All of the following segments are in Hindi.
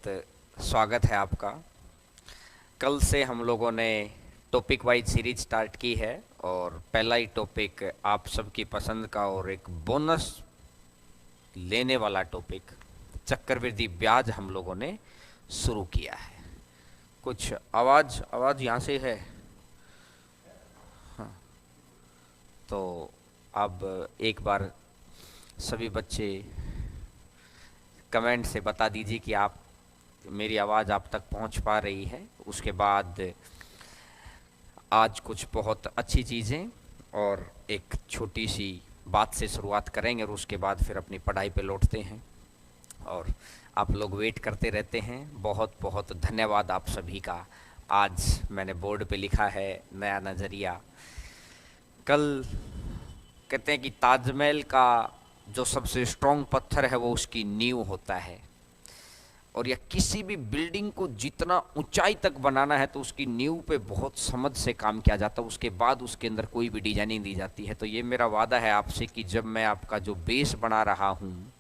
स्वागत है आपका। कल से हम लोगों ने टॉपिक वाइज सीरीज स्टार्ट की है और पहला ही टॉपिक आप सबकी पसंद का और एक बोनस लेने वाला टॉपिक चक्रवृद्धि ब्याज हम लोगों ने शुरू किया है। कुछ आवाज़ आवाज़ यहाँ से है। हाँ, तो अब एक बार सभी बच्चे कमेंट से बता दीजिए कि आप मेरी आवाज़ आप तक पहुंच पा रही है। उसके बाद आज कुछ बहुत अच्छी चीज़ें और एक छोटी सी बात से शुरुआत करेंगे और उसके बाद फिर अपनी पढ़ाई पे लौटते हैं। और आप लोग वेट करते रहते हैं। बहुत बहुत धन्यवाद आप सभी का। आज मैंने बोर्ड पे लिखा है नया नज़रिया। कल कहते हैं कि ताजमहल का जो सबसे स्ट्रॉन्ग पत्थर है वो उसकी नींव होता है, और या किसी भी बिल्डिंग को जितना ऊंचाई तक बनाना है तो उसकी नींव पे बहुत समझ से काम किया जाता है, उसके बाद उसके अंदर कोई भी डिजाइनिंग दी जाती है। तो ये मेरा वादा है आपसे कि जब मैं आपका जो बेस बना रहा हूँ,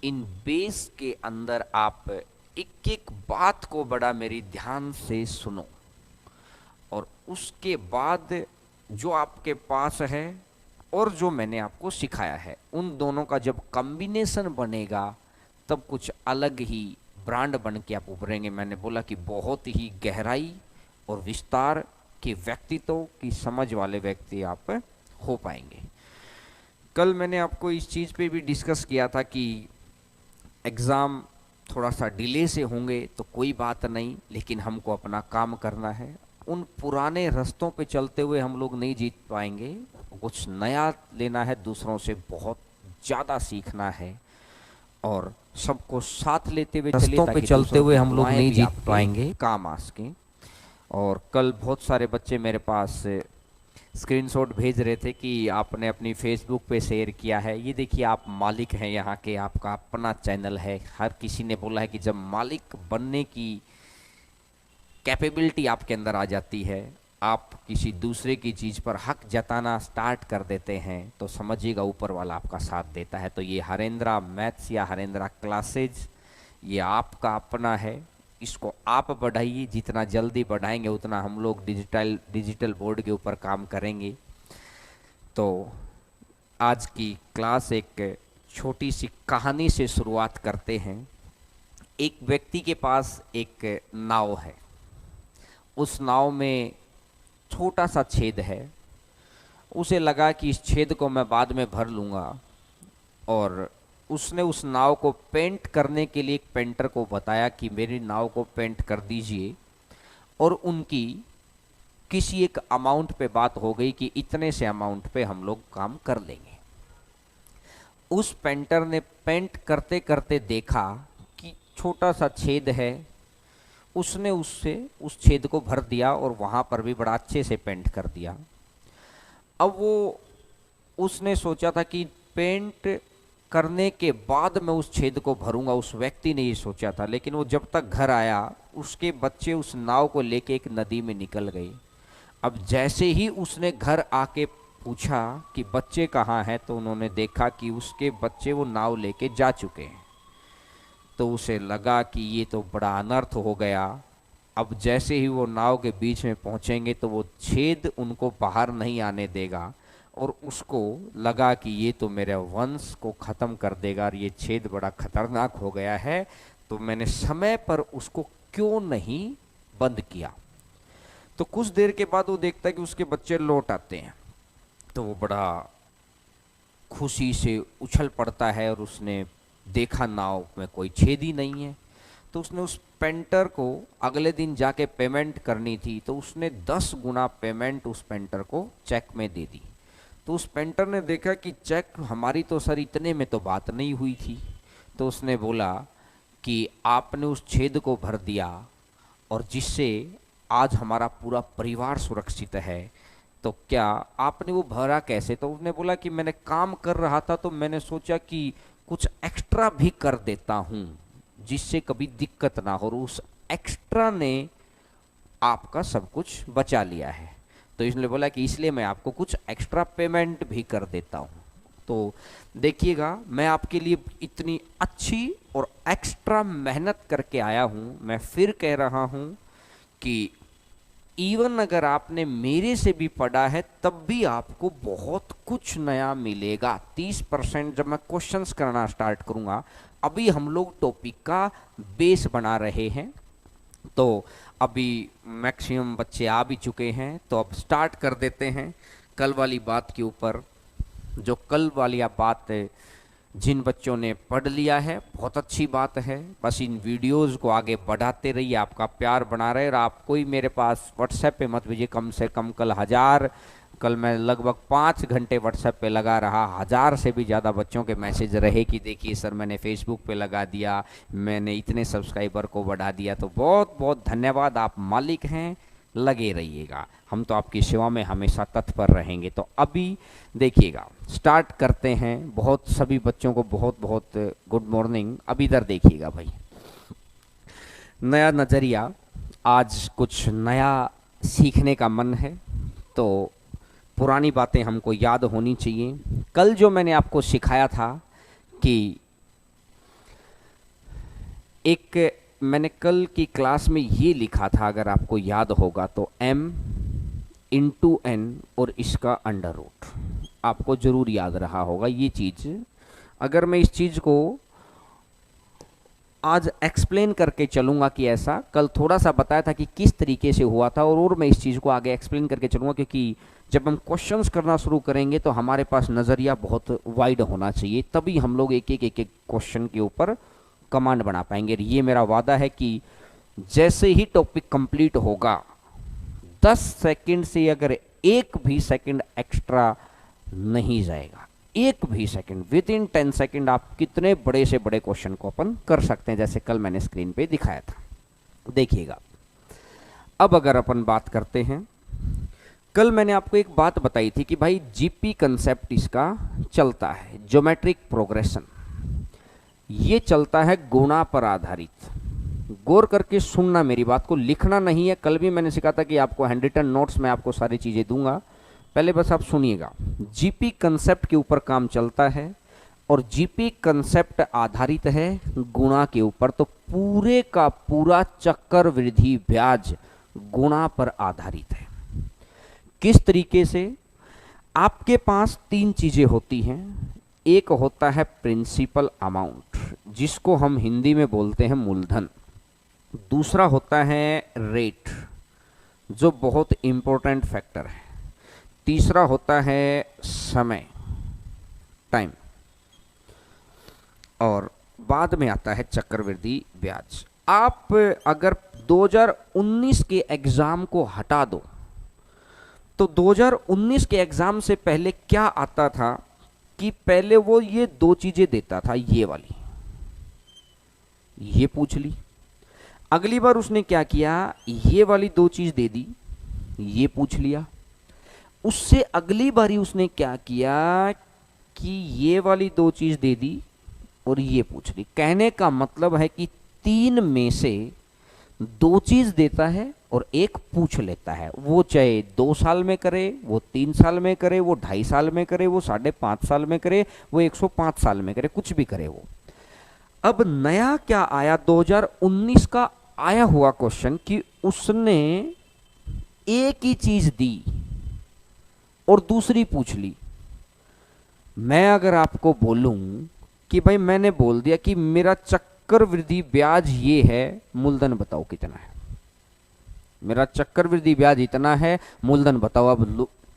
इन बेस के अंदर आप एक एक बात को बड़ा मेरी ध्यान से सुनो, और उसके बाद जो आपके पास है और जो मैंने आपको सिखाया है उन दोनों का जब कॉम्बिनेशन बनेगा तब कुछ अलग ही ब्रांड बन के आप उभरेंगे। मैंने बोला कि बहुत ही गहराई और विस्तार के व्यक्तित्व की समझ वाले व्यक्ति आप हो पाएंगे। कल मैंने आपको इस चीज़ पे भी डिस्कस किया था कि एग्ज़ाम थोड़ा सा डिले से होंगे तो कोई बात नहीं, लेकिन हमको अपना काम करना है। उन पुराने रास्तों पे चलते हुए हम लोग नहीं जीत पाएंगे। कुछ नया लेना है, दूसरों से बहुत ज़्यादा सीखना है और सबको साथ लेते हुए रास्तों पे चलते हुए हम लोग नहीं जीत पाएंगे काम आ सके। और कल बहुत सारे बच्चे मेरे पास स्क्रीनशॉट भेज रहे थे कि आपने अपनी फेसबुक पे शेयर किया है। ये देखिए, आप मालिक हैं यहाँ के, आपका अपना चैनल है। हर किसी ने बोला है कि जब मालिक बनने की कैपेबिलिटी आपके अंदर आ जाती है, आप किसी दूसरे की चीज़ पर हक जताना स्टार्ट कर देते हैं, तो समझिएगा ऊपर वाला आपका साथ देता है। तो ये हरेंद्रा मैथ्स या हरेंद्रा क्लासेज ये आपका अपना है, इसको आप बढ़ाइए। जितना जल्दी बढ़ाएंगे उतना हम लोग डिजिटल बोर्ड के ऊपर काम करेंगे। तो आज की क्लास एक छोटी सी कहानी से शुरुआत करते हैं। एक व्यक्ति के पास एक नाव है। उस नाव में छोटा सा छेद है। उसे लगा कि इस छेद को मैं बाद में भर लूँगा, और उसने उस नाव को पेंट करने के लिए एक पेंटर को बताया कि मेरी नाव को पेंट कर दीजिए, और उनकी किसी एक अमाउंट पे बात हो गई कि इतने से अमाउंट पे हम लोग काम कर लेंगे। उस पेंटर ने पेंट करते करते देखा कि छोटा सा छेद है। उसने उससे उस छेद को भर दिया और वहाँ पर भी बड़ा अच्छे से पेंट कर दिया। अब वो उसने सोचा था कि पेंट करने के बाद मैं उस छेद को भरूंगा, उस व्यक्ति ने ये सोचा था। लेकिन वो जब तक घर आया, उसके बच्चे उस नाव को लेके एक नदी में निकल गए। अब जैसे ही उसने घर आके पूछा कि बच्चे कहाँ हैं, तो उन्होंने देखा कि उसके बच्चे वो नाव लेके जा चुके हैं। तो उसे लगा कि ये तो बड़ा अनर्थ हो गया। अब जैसे ही वो नाव के बीच में पहुंचेंगे तो वो छेद उनको बाहर नहीं आने देगा, और उसको लगा कि ये तो मेरे वंश को ख़त्म कर देगा और ये छेद बड़ा खतरनाक हो गया है, तो मैंने समय पर उसको क्यों नहीं बंद किया। तो कुछ देर के बाद वो देखता है कि उसके बच्चे लौट आते हैं, तो वो बड़ा खुशी से उछल पड़ता है, और उसने देखा नाव में कोई छेद ही नहीं है। तो उसने उस पेंटर को अगले दिन जाके पेमेंट करनी थी, तो उसने 10 गुना पेमेंट उस पेंटर को चेक में दे दी। तो उस पेंटर ने देखा कि चेक हमारी तो सर इतने में तो बात नहीं हुई थी। तो उसने बोला कि आपने उस छेद को भर दिया, और जिससे आज हमारा पूरा परिवार सुरक्षित है, तो क्या आपने वो भरा कैसे? तो उसने बोला कि मैंने काम कर रहा था तो मैंने सोचा कि कुछ एक्स्ट्रा भी कर देता हूँ जिससे कभी दिक्कत ना हो, और उस एक्स्ट्रा ने आपका सब कुछ बचा लिया है। तो इसने बोला कि इसलिए मैं आपको कुछ एक्स्ट्रा पेमेंट भी कर देता हूँ। तो देखिएगा, मैं आपके लिए इतनी अच्छी और एक्स्ट्रा मेहनत करके आया हूँ। मैं फिर कह रहा हूँ कि इवन अगर आपने मेरे से भी पढ़ा है तब भी आपको बहुत कुछ नया मिलेगा। 30% जब मैं क्वेश्चंस करना स्टार्ट करूंगा, अभी हम लोग टॉपिक का बेस बना रहे हैं, तो अभी मैक्सिमम बच्चे आ भी चुके हैं, तो अब स्टार्ट कर देते हैं कल वाली बात के ऊपर। जो कल वाली बात जिन बच्चों ने पढ़ लिया है, बहुत अच्छी बात है। बस इन वीडियोस को आगे बढ़ाते रहिए, आपका प्यार बना रहे। और आप कोई मेरे पास व्हाट्सएप पे मत भेजिए, कम से कम कल मैं लगभग 5 घंटे व्हाट्सएप पे लगा रहा, 1000 से भी ज़्यादा बच्चों के मैसेज रहे कि देखिए सर मैंने फेसबुक पे लगा दिया, मैंने इतने सब्सक्राइबर को बढ़ा दिया। तो बहुत बहुत धन्यवाद, आप मालिक हैं, लगे रहिएगा, हम तो आपकी सेवा में हमेशा तत्पर रहेंगे। तो अभी देखिएगा, स्टार्ट करते हैं। बहुत सभी बच्चों को बहुत बहुत गुड मॉर्निंग। अब इधर देखिएगा भाई, नया नज़रिया, आज कुछ नया सीखने का मन है, तो पुरानी बातें हमको याद होनी चाहिए। कल जो मैंने आपको सिखाया था कि मैंने कल की क्लास में ये लिखा था, अगर आपको याद होगा तो m इंटू n और इसका अंडर रूट, आपको जरूर याद रहा होगा ये चीज़। अगर मैं इस चीज़ को आज एक्सप्लेन करके चलूँगा कि ऐसा, कल थोड़ा सा बताया था कि किस तरीके से हुआ था, और मैं इस चीज़ को आगे एक्सप्लेन करके चलूँगा, क्योंकि जब हम क्वेश्चंस करना शुरू करेंगे तो हमारे पास नज़रिया बहुत वाइड होना चाहिए, तभी हम लोग एक एक क्वेश्चन के ऊपर कमांड बना पाएंगे। ये मेरा वादा है कि जैसे ही टॉपिक कंप्लीट होगा, 10 सेकंड से अगर एक भी सेकंड एक्स्ट्रा नहीं जाएगा, एक भी सेकंड, विद इन 10 सेकंड आप कितने बड़े से बड़े क्वेश्चन को अपन कर सकते हैं, जैसे कल मैंने स्क्रीन पे दिखाया था। देखिएगा, अब अगर अपन बात करते हैं, कल मैंने आपको एक बात बताई थी कि भाई जीपी कंसेप्ट इसका चलता है, ज्योमेट्रिक प्रोग्रेशन, ये चलता है गुणा पर आधारित। गौर करके सुनना मेरी बात को, लिखना नहीं है। कल भी मैंने सिखा था कि आपको हैंड रिटन नोट्स में आपको सारी चीज़ें दूंगा, पहले बस आप सुनिएगा। जीपी कंसेप्ट के ऊपर काम चलता है, और जीपी कंसेप्ट आधारित है गुणा के ऊपर, तो पूरे का पूरा चक्रवृद्धि ब्याज गुणा पर आधारित है। किस तरीके से? आपके पास 3 चीज़ें होती हैं। एक होता है प्रिंसिपल अमाउंट, जिसको हम हिंदी में बोलते हैं मूलधन। दूसरा होता है रेट, जो बहुत इंपॉर्टेंट फैक्टर है। तीसरा होता है समय, टाइम, और बाद में आता है चक्रवृद्धि ब्याज। आप अगर 2019 के एग्जाम को हटा दो, तो 2019 के एग्जाम से पहले क्या आता था कि पहले वो ये 2 चीजें देता था, ये वाली, ये पूछ ली। अगली बार उसने क्या किया, ये वाली 2 चीज दे दी, ये पूछ लिया। उससे अगली बारी उसने क्या किया कि ये वाली 2 चीज दे दी और ये पूछ ली। कहने का मतलब है कि 3 में से 2 चीज देता है और 1 पूछ लेता है। वो चाहे 2 साल में करे, वो 3 साल में करे, वो 2.5 साल में करे, वो 5.5 साल में करे, वो 105 साल में करे, कुछ भी करे वो। अब नया क्या आया, 2019 का आया हुआ क्वेश्चन कि उसने एक ही चीज दी और दूसरी पूछ ली। मैं अगर आपको बोलूं कि भाई मैंने बोल दिया कि मेरा चक्रवृद्धि ब्याज ये है, मूलधन बताओ कितना है, मेरा चक्रवृद्धि ब्याज इतना है, मूलधन बताओ।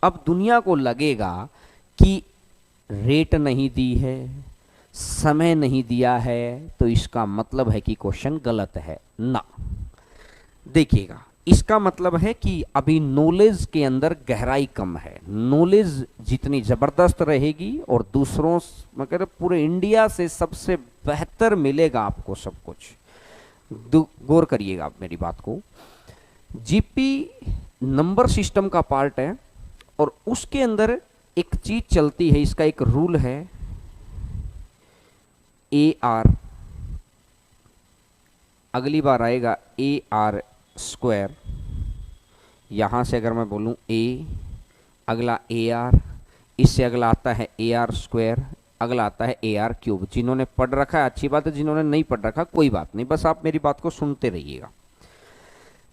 अब दुनिया को लगेगा कि रेट नहीं दी है, समय नहीं दिया है, तो इसका मतलब है कि क्वेश्चन गलत है ना। देखिएगा, इसका मतलब है कि अभी नॉलेज के अंदर गहराई कम है। नॉलेज जितनी जबरदस्त रहेगी और दूसरों मगर पूरे इंडिया से सबसे बेहतर मिलेगा आपको सब कुछ। गौर करिएगा आप मेरी बात को। जीपी नंबर सिस्टम का पार्ट है और उसके अंदर एक चीज चलती है, इसका एक रूल है AR, अगली बार आएगा AR स्क्वायर। यहां से अगर मैं बोलूं A, अगला AR, इससे अगला आता है ए आर स्क्वायर, अगला आता है ए आर क्यूब। जिन्होंने पढ़ रखा है अच्छी बात है, जिन्होंने नहीं पढ़ रखा कोई बात नहीं, बस आप मेरी बात को सुनते रहिएगा।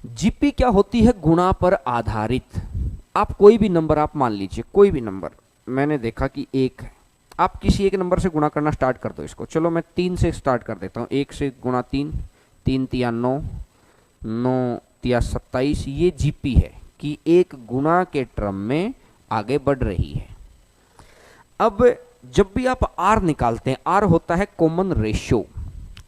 जीपी क्या होती है? गुणा पर आधारित। आप कोई भी नंबर आप मान लीजिए, कोई भी नंबर, मैंने देखा कि एक है, आप किसी एक नंबर से गुणा करना स्टार्ट कर दो इसको। चलो मैं 3 से स्टार्ट कर देता हूँ। 1 से गुणा 3, 3 तिया 9, 9 तिया 27। ये जीपी है कि एक गुणा के क्रम में आगे बढ़ रही है। अब जब भी आप आर निकालते हैं, आर होता है कॉमन रेशियो।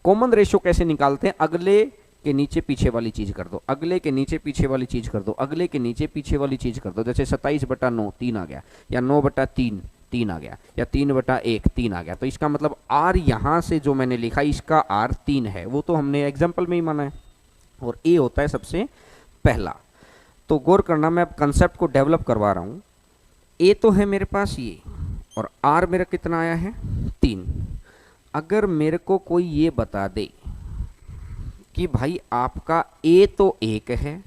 कॉमन रेशियो कैसे निकालते हैं? अगले के नीचे पीछे वाली चीज कर दो, अगले के नीचे पीछे वाली चीज कर दो, अगले के नीचे पीछे वाली चीज कर दो। जैसे 27/9 3 आ गया, या 9/3 3 आ गया, या 3/1 3 आ गया। तो इसका मतलब आर यहां से जो मैंने लिखा इसका आर 3 है, वो तो हमने एग्जाम्पल में ही माना है। और ए होता है सबसे पहला। तो गौर करना, मैं अब कंसेप्ट को डेवलप करवा रहा हूं। ए तो है मेरे पास ये, और आर मेरा कितना आया है? 3। अगर मेरे को कोई ये बता दे कि भाई आपका ए तो 1 है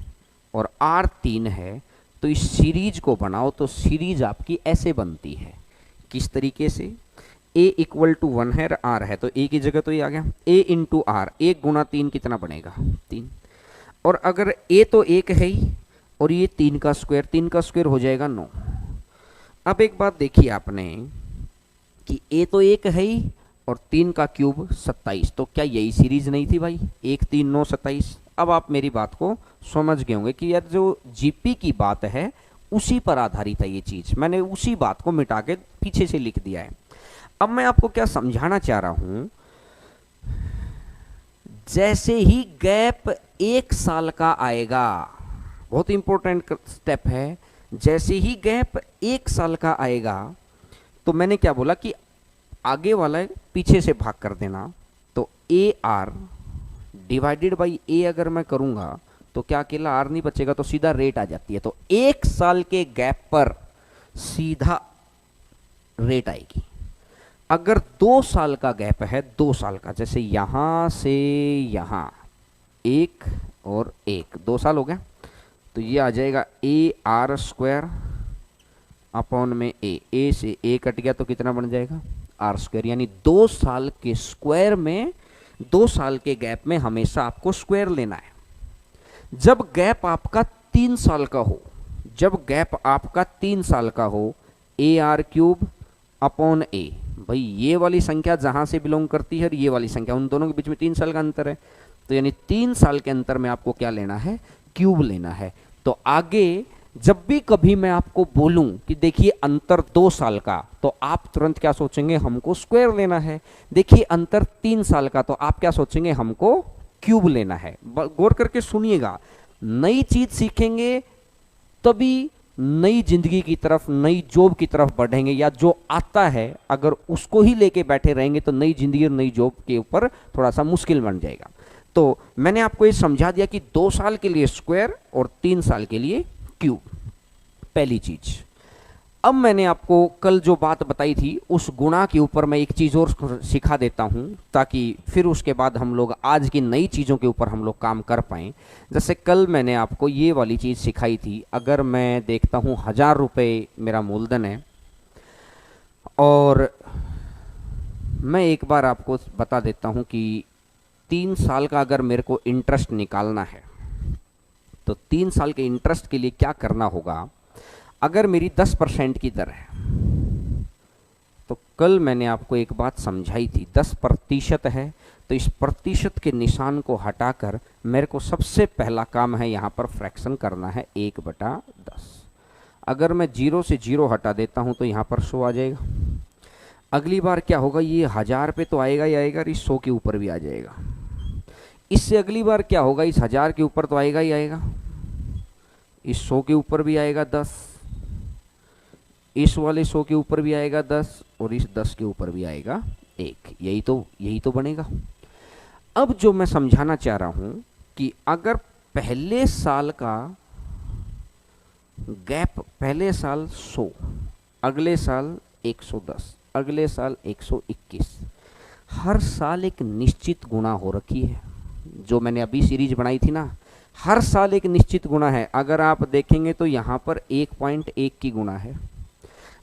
और आर 3 है, तो इस सीरीज को बनाओ, तो सीरीज आपकी ऐसे बनती है। किस तरीके से? a = 1 है, r है, तो a की जगह तो ये आ गया a × r। 1 × 3 कितना बनेगा? 3। और अगर a तो 1 है ही और ये 3 का स्क्वायर, 3 का स्क्वायर हो जाएगा 9। अब एक बात देखिए आपने कि a तो 1 है ही और 3 का क्यूब 27। तो क्या यही सीरीज नहीं थी भाई? 1 3 9 27। अब आप मेरी बात को समझ गए होंगे कि यार जो जीपी की बात है उसी पर आधारित है ये चीज। मैंने उसी बात को मिटा के पीछे से लिख दिया है। अब मैं आपको क्या समझाना चाह रहा हूं, जैसे ही गैप 1 साल का आएगा, बहुत इंपॉर्टेंट स्टेप है, जैसे ही गैप 1 साल का आएगा, तो मैंने क्या बोला कि आगे वाला पीछे से भाग कर देना। तो ए आर डिवाइडेड बाई ए अगर मैं करूंगा तो क्या अकेला आर नहीं बचेगा, तो सीधा रेट आ जाती है। तो 1 साल के गैप पर सीधा रेट आएगी। अगर 2 साल का गैप है, 2 साल का, जैसे यहां से यहां 1 और 1, 2 साल हो गया, तो ये आ जाएगा ए आर स्क्वायर अपॉन में ए से ए कट गया तो कितना बन जाएगा? R square. यानी 2 साल के स्क्वायर में, 2 साल के गैप में हमेशा आपको स्क्वायर लेना है। जब गैप आपका 3 साल का हो, जब गैप आपका 3 साल का हो, ए आर क्यूब अपॉन ए। भाई ये वाली संख्या जहां से बिलोंग करती है और ये वाली संख्या, उन दोनों के बीच में 3 साल का अंतर है, तो यानी 3 साल के अंतर में आपको क्या लेना है? क्यूब लेना है। तो आगे जब भी कभी मैं आपको बोलूं कि देखिए अंतर 2 साल का, तो आप तुरंत क्या सोचेंगे? हमको स्क्वायर लेना है। देखिए अंतर 3 साल का, तो आप क्या सोचेंगे? हमको क्यूब लेना है। गौर करके सुनिएगा, नई चीज सीखेंगे तभी नई जिंदगी की तरफ, नई जॉब की तरफ बढ़ेंगे, या जो आता है अगर उसको ही लेके बैठे रहेंगे तो नई जिंदगी और नई जॉब के ऊपर थोड़ा सा मुश्किल बन जाएगा। तो मैंने आपको ये समझा दिया कि 2 साल के लिए स्क्वायर और 3 साल के लिए क्यूब, पहली चीज। अब मैंने आपको कल जो बात बताई थी उस गुणा के ऊपर मैं एक चीज और सिखा देता हूं, ताकि फिर उसके बाद हम लोग आज की नई चीजों के ऊपर हम लोग काम कर पाएं। जैसे कल मैंने आपको ये वाली चीज सिखाई थी, अगर मैं देखता हूं 1000 रुपये मेरा मूलधन है, और मैं एक बार आपको बता देता हूं कि 3 साल का अगर मेरे को इंटरेस्ट निकालना है, तो 3 साल के इंटरेस्ट के लिए क्या करना होगा? अगर मेरी 10% की दर है, तो कल मैंने आपको एक बात समझाई थी, 10% है, तो इस प्रतिशत के निशान को हटाकर मेरे को सबसे पहला काम है यहाँ पर फ्रैक्शन करना है 1/10। अगर मैं 0 से 0 हटा देता हूँ तो यहाँ पर 100 आ जाएगा। अगली बार क्या होगा? ये 1000 पे तो आएगा ही आएगा, इस 100 के ऊपर भी आ जाएगा। इससे अगली बार क्या होगा? इस 1000 के ऊपर तो आएगा ही आएगा, इस 100 के ऊपर भी आएगा 10, इस वाले 100 के ऊपर भी आएगा 10, और इस 10 के ऊपर भी आएगा 1। यही तो बनेगा। अब जो मैं समझाना चाह रहा हूं कि अगर पहले साल का गैप, पहले साल 100, अगले साल 110, अगले साल 121, हर साल एक निश्चित गुणा हो रखी है। जो मैंने अभी सीरीज बनाई थी ना, हर साल एक निश्चित गुणा है। अगर आप देखेंगे तो यहाँ पर 1.1 की गुणा है,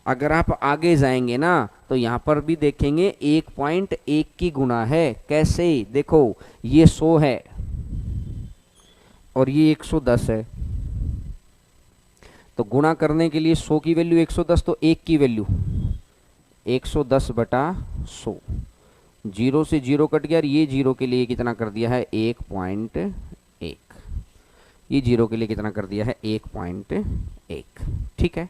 अगर आप आगे जाएंगे ना तो यहाँ पर भी देखेंगे 1.1 की गुना है। कैसे? देखो ये 100 है और ये 110 है, तो गुणा करने के लिए 100 की वैल्यू 110, तो 1 की वैल्यू 110 बटा 100, जीरो से जीरो कट गया और ये जीरो के लिए कितना कर दिया है 1.1, ये जीरो के लिए कितना कर दिया है 1.1। ठीक है,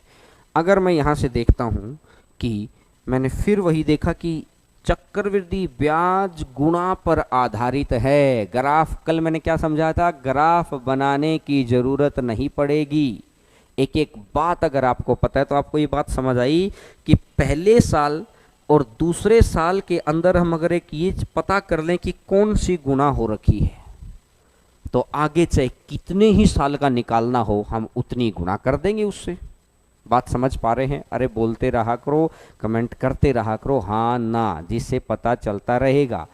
अगर मैं यहाँ से देखता हूँ कि मैंने फिर वही देखा कि चक्रवृद्धि ब्याज गुणा पर आधारित है। ग्राफ, कल मैंने क्या समझाया था, ग्राफ बनाने की जरूरत नहीं पड़ेगी। एक एक बात अगर आपको पता है तो आपको ये बात समझ आई कि पहले साल और दूसरे साल के अंदर हम अगर एक ये पता कर लें कि कौन सी गुणा हो रखी है, तो आगे चाहे कितने ही साल का निकालना हो हम उतनी गुणा कर देंगे उससे। बात समझ पा रहे हैं? अरे बोलते रहा करो, कमेंट करते रहा करो हाँ ना, जिससे पता चलता रहेगा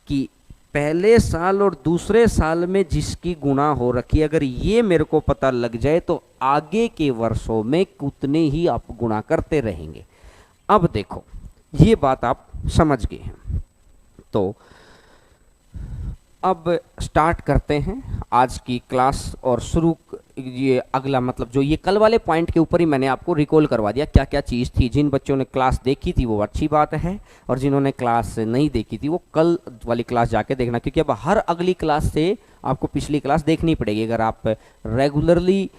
कि पहले साल और दूसरे साल में जिसकी गुणा हो रखी है, अगर ये मेरे को पता लग जाए तो आगे के वर्षों में उतने ही आप गुणा करते रहेंगे। अब देखो ये बात आप समझ गए हैं, तो अब स्टार्ट करते हैं आज की क्लास और शुरू। ये अगला मतलब जो ये कल वाले पॉइंट के ऊपर ही मैंने आपको रिकॉल करवा दिया क्या क्या चीज़ थी। जिन बच्चों ने क्लास देखी थी वो अच्छी बात है, और जिन्होंने क्लास नहीं देखी थी वो कल वाली क्लास जाके देखना, क्योंकि अब हर अगली क्लास से आपको पिछली क्लास देखनी पड़ेगी। अगर आप रेगुलरली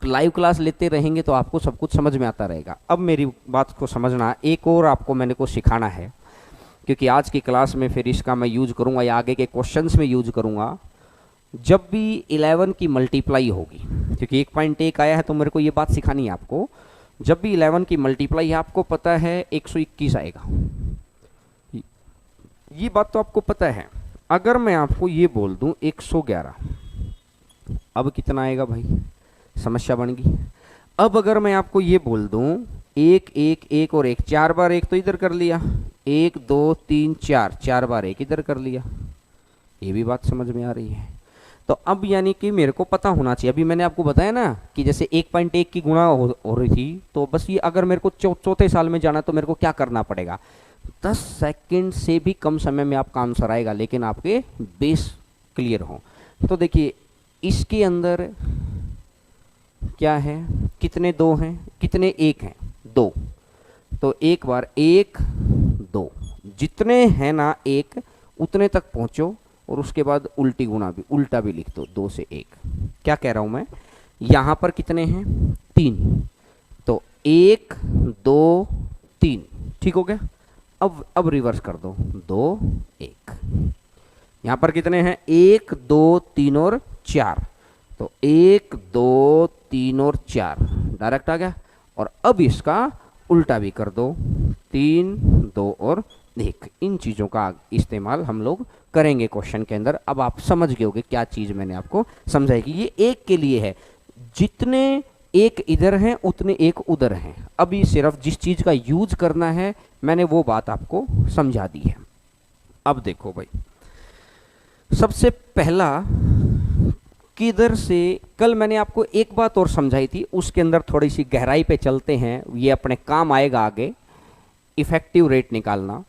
लाइव क्लास लेते रहेंगे तो आपको सब कुछ समझ में आता रहेगा। अब मेरी बात को समझना, एक और आपको मैंने को सिखाना है, क्योंकि आज की क्लास में फिर इसका मैं यूज करूंगा या आगे के क्वेश्चंस में यूज करूंगा। जब भी 11 की मल्टीप्लाई होगी, क्योंकि 1.1 आया है तो मेरे को ये बात सिखानी है आपको, जब भी 11 की मल्टीप्लाई आपको पता है 121 आएगा, ये बात तो आपको पता है। अगर मैं आपको ये बोल दूं 111, अब कितना आएगा भाई, समस्या बन गई। अब अगर मैं आपको ये बोल दूं 1 1 1 और 1, 4 बार 1 तो इधर कर लिया, 1 2 3 4, 4 बार 1 इधर कर लिया, ये भी बात समझ में आ रही है। तो अब यानी कि मेरे को पता होना चाहिए, अभी मैंने आपको बताया ना कि जैसे 1.1 की गुणा हो रही थी, तो बस ये अगर मेरे को चौथे साल में जाना तो मेरे को क्या करना पड़ेगा, 10 सेकंड से भी कम समय में आपका आंसर आएगा, लेकिन आपके बेस क्लियर हो। तो देखिए इसके अंदर क्या है, कितने 2 हैं, कितने 1 हैं, 2, तो एक बार 1 2, जितने हैं ना 1 उतने तक पहुंचो, और उसके बाद उल्टी गुणा भी, उल्टा भी लिख दो, 2 से 1। क्या कह रहा हूं मैं, यहां पर कितने हैं 3, तो 1 2 3, ठीक हो गया। अब रिवर्स कर दो, 2 1, यहां पर कितने हैं 1 2 3 और 4, तो 1 2 3 और 4 डायरेक्ट आ गया। और अब इसका उल्टा भी कर दो, 3 2 और 1। इन चीज़ों का इस्तेमाल हम लोग करेंगे क्वेश्चन के अंदर। अब आप समझ गए होंगे क्या चीज़ मैंने आपको समझाई कि ये 1 के लिए है, जितने 1 इधर हैं उतने 1 उधर हैं। अभी सिर्फ जिस चीज़ का यूज करना है मैंने वो बात आपको समझा दी है। अब देखो भाई, सबसे पहला किधर से, कल मैंने आपको एक बात और समझाई थी, उसके अंदर थोड़ी सी गहराई पे चलते हैं, ये अपने काम आएगा आगे। इफेक्टिव रेट निकालना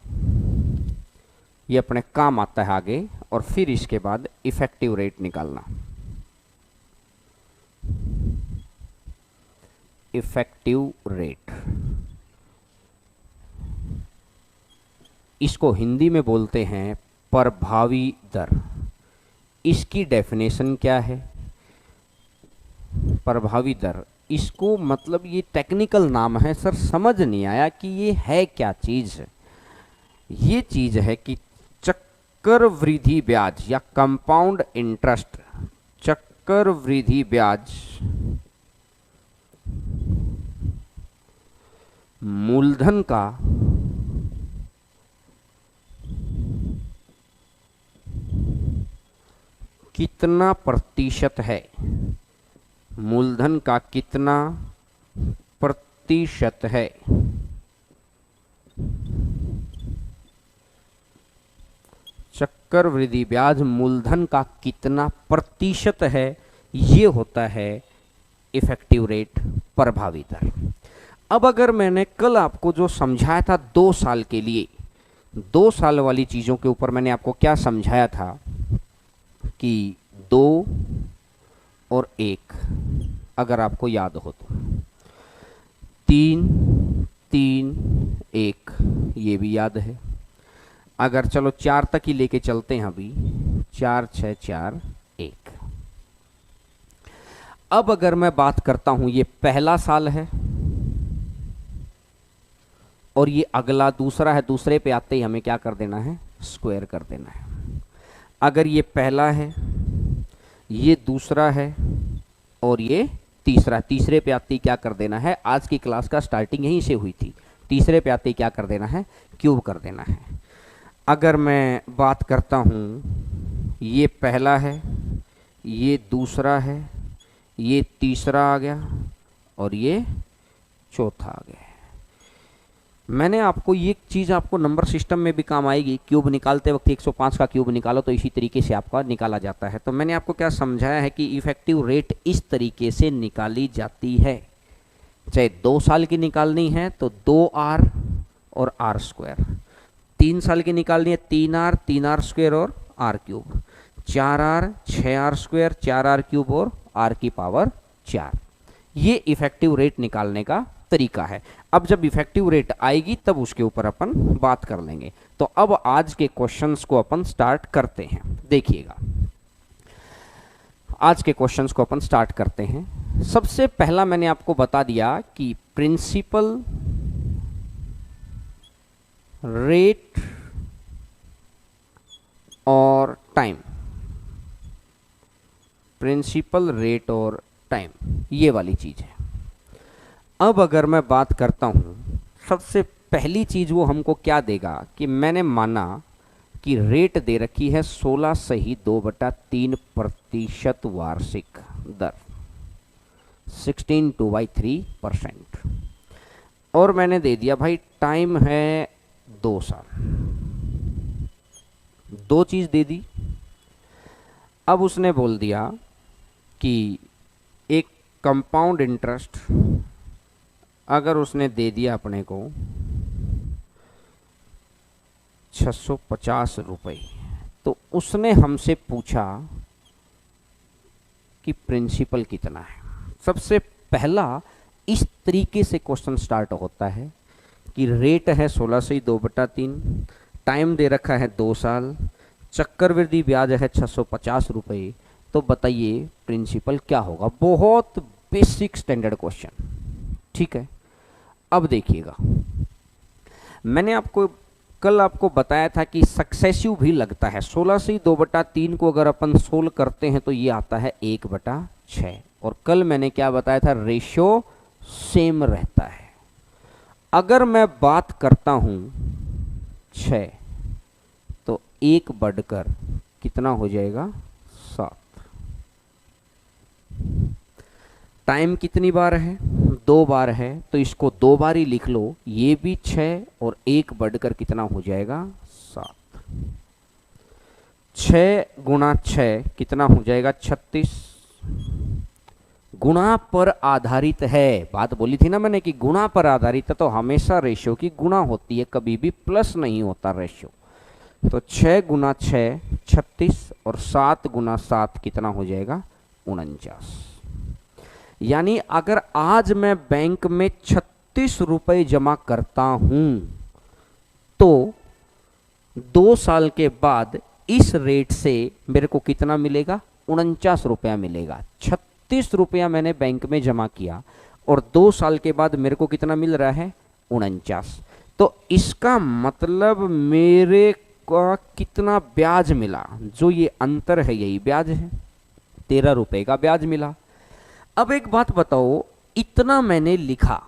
ये अपने काम आता है आगे, और फिर इसके बाद इफेक्टिव रेट निकालना। इफेक्टिव रेट, इसको हिंदी में बोलते हैं प्रभावी दर। इसकी डेफिनेशन क्या है, प्रभावी दर, इसको मतलब ये टेक्निकल नाम है सर, समझ नहीं आया कि ये है क्या चीज। ये चीज है कि चक्रवृद्धि ब्याज या कंपाउंड इंटरेस्ट, चक्रवृद्धि ब्याज मूलधन का कितना प्रतिशत है, मूलधन का कितना प्रतिशत है, चक्रवृद्धि ब्याज मूलधन का कितना प्रतिशत है, ये होता है इफेक्टिव रेट, प्रभावी दर। अब अगर मैंने कल आपको जो समझाया था 2 साल के लिए, 2 साल वाली चीज़ों के ऊपर मैंने आपको क्या समझाया था कि 2 और 1, अगर आपको याद हो तो 3 3 1, ये भी याद है। अगर चलो 4 तक ही लेके चलते हैं अभी, 4 6 4 1। अब अगर मैं बात करता हूं, ये पहला साल है और ये अगला दूसरा है, दूसरे पे आते ही हमें क्या कर देना है, स्क्वायर कर देना है। अगर ये पहला है, ये दूसरा है और ये तीसरा, तीसरे पे आते ही क्या कर देना है, आज की क्लास का स्टार्टिंग यहीं से हुई थी, तीसरे पे आते ही क्या कर देना है, क्यूब कर देना है। अगर मैं बात करता हूँ, ये पहला है, ये दूसरा है, ये तीसरा आ गया और ये चौथा आ गया। मैंने आपको ये चीज़ आपको नंबर सिस्टम में भी काम आएगी, क्यूब निकालते वक्त 105 का क्यूब निकालो तो इसी तरीके से आपका निकाला जाता है। तो मैंने आपको क्या समझाया है कि इफेक्टिव रेट इस तरीके से निकाली जाती है। चाहे 2 साल की निकालनी है तो 2r और r स्क्वायर, 3 साल की निकालनी है 3r स्क्वायर और r cube, 4r 6r square 4r cube और r की पावर 4। ये इफेक्टिव रेट निकालने का तरीका है। अब जब इफेक्टिव रेट आएगी तब उसके ऊपर अपन बात कर लेंगे। तो अब आज के क्वेश्चंस को अपन स्टार्ट करते हैं। देखिएगा, आज के क्वेश्चंस को अपन स्टार्ट करते हैं। सबसे पहला मैंने आपको बता दिया कि प्रिंसिपल रेट और टाइम, प्रिंसिपल रेट और टाइम, ये वाली चीज है। अब अगर मैं बात करता हूं, सबसे पहली चीज वो हमको क्या देगा कि मैंने माना कि रेट दे रखी है 16/2/3% वार्षिक दर, 16/2/3%, और मैंने दे दिया भाई टाइम है 2 साल। 2 चीज दे दी। अब उसने बोल दिया कि एक कंपाउंड इंटरेस्ट अगर उसने दे दिया अपने को 650 रुपये, तो उसने हमसे पूछा कि प्रिंसिपल कितना है। सबसे पहला इस तरीके से क्वेश्चन स्टार्ट होता है कि रेट है 16/2/3, टाइम दे रखा है 2 साल, चक्रवृद्धि ब्याज है 650 रुपये, तो बताइए प्रिंसिपल क्या होगा। बहुत बेसिक स्टैंडर्ड क्वेश्चन, ठीक है। अब देखिएगा, मैंने आपको कल आपको बताया था कि सक्सेसिव भी लगता है। 16/2/3 को अगर अपन सोल्व करते हैं तो ये आता है 1/6, और कल मैंने क्या बताया था, रेशियो सेम रहता है। अगर मैं बात करता हूं 6, तो 1 बढ़कर कितना हो जाएगा, 7। टाइम कितनी बार है, 2 बार है, तो इसको 2 बार ही लिख लो, ये भी 6 और 1 बढ़कर कितना हो जाएगा, 7। 6 गुणा 6 कितना हो जाएगा, 36। गुणा पर आधारित है, बात बोली थी ना मैंने कि गुणा पर आधारित है, तो हमेशा रेशियो की गुणा होती है, कभी भी प्लस नहीं होता रेशियो। तो 6 गुणा 6 36 और 7 गुणा 7 कितना हो जाएगा, 49। यानी अगर आज मैं बैंक में 36 रुपए जमा करता हूं तो 2 साल के बाद इस रेट से मेरे को कितना मिलेगा, 49 रुपया मिलेगा। 36 रुपया मैंने बैंक में जमा किया और 2 साल के बाद मेरे को कितना मिल रहा है, 49। तो इसका मतलब मेरे को कितना ब्याज मिला, जो ये अंतर है यही ब्याज है, 13 रुपए का ब्याज मिला। अब एक बात बताओ, इतना मैंने लिखा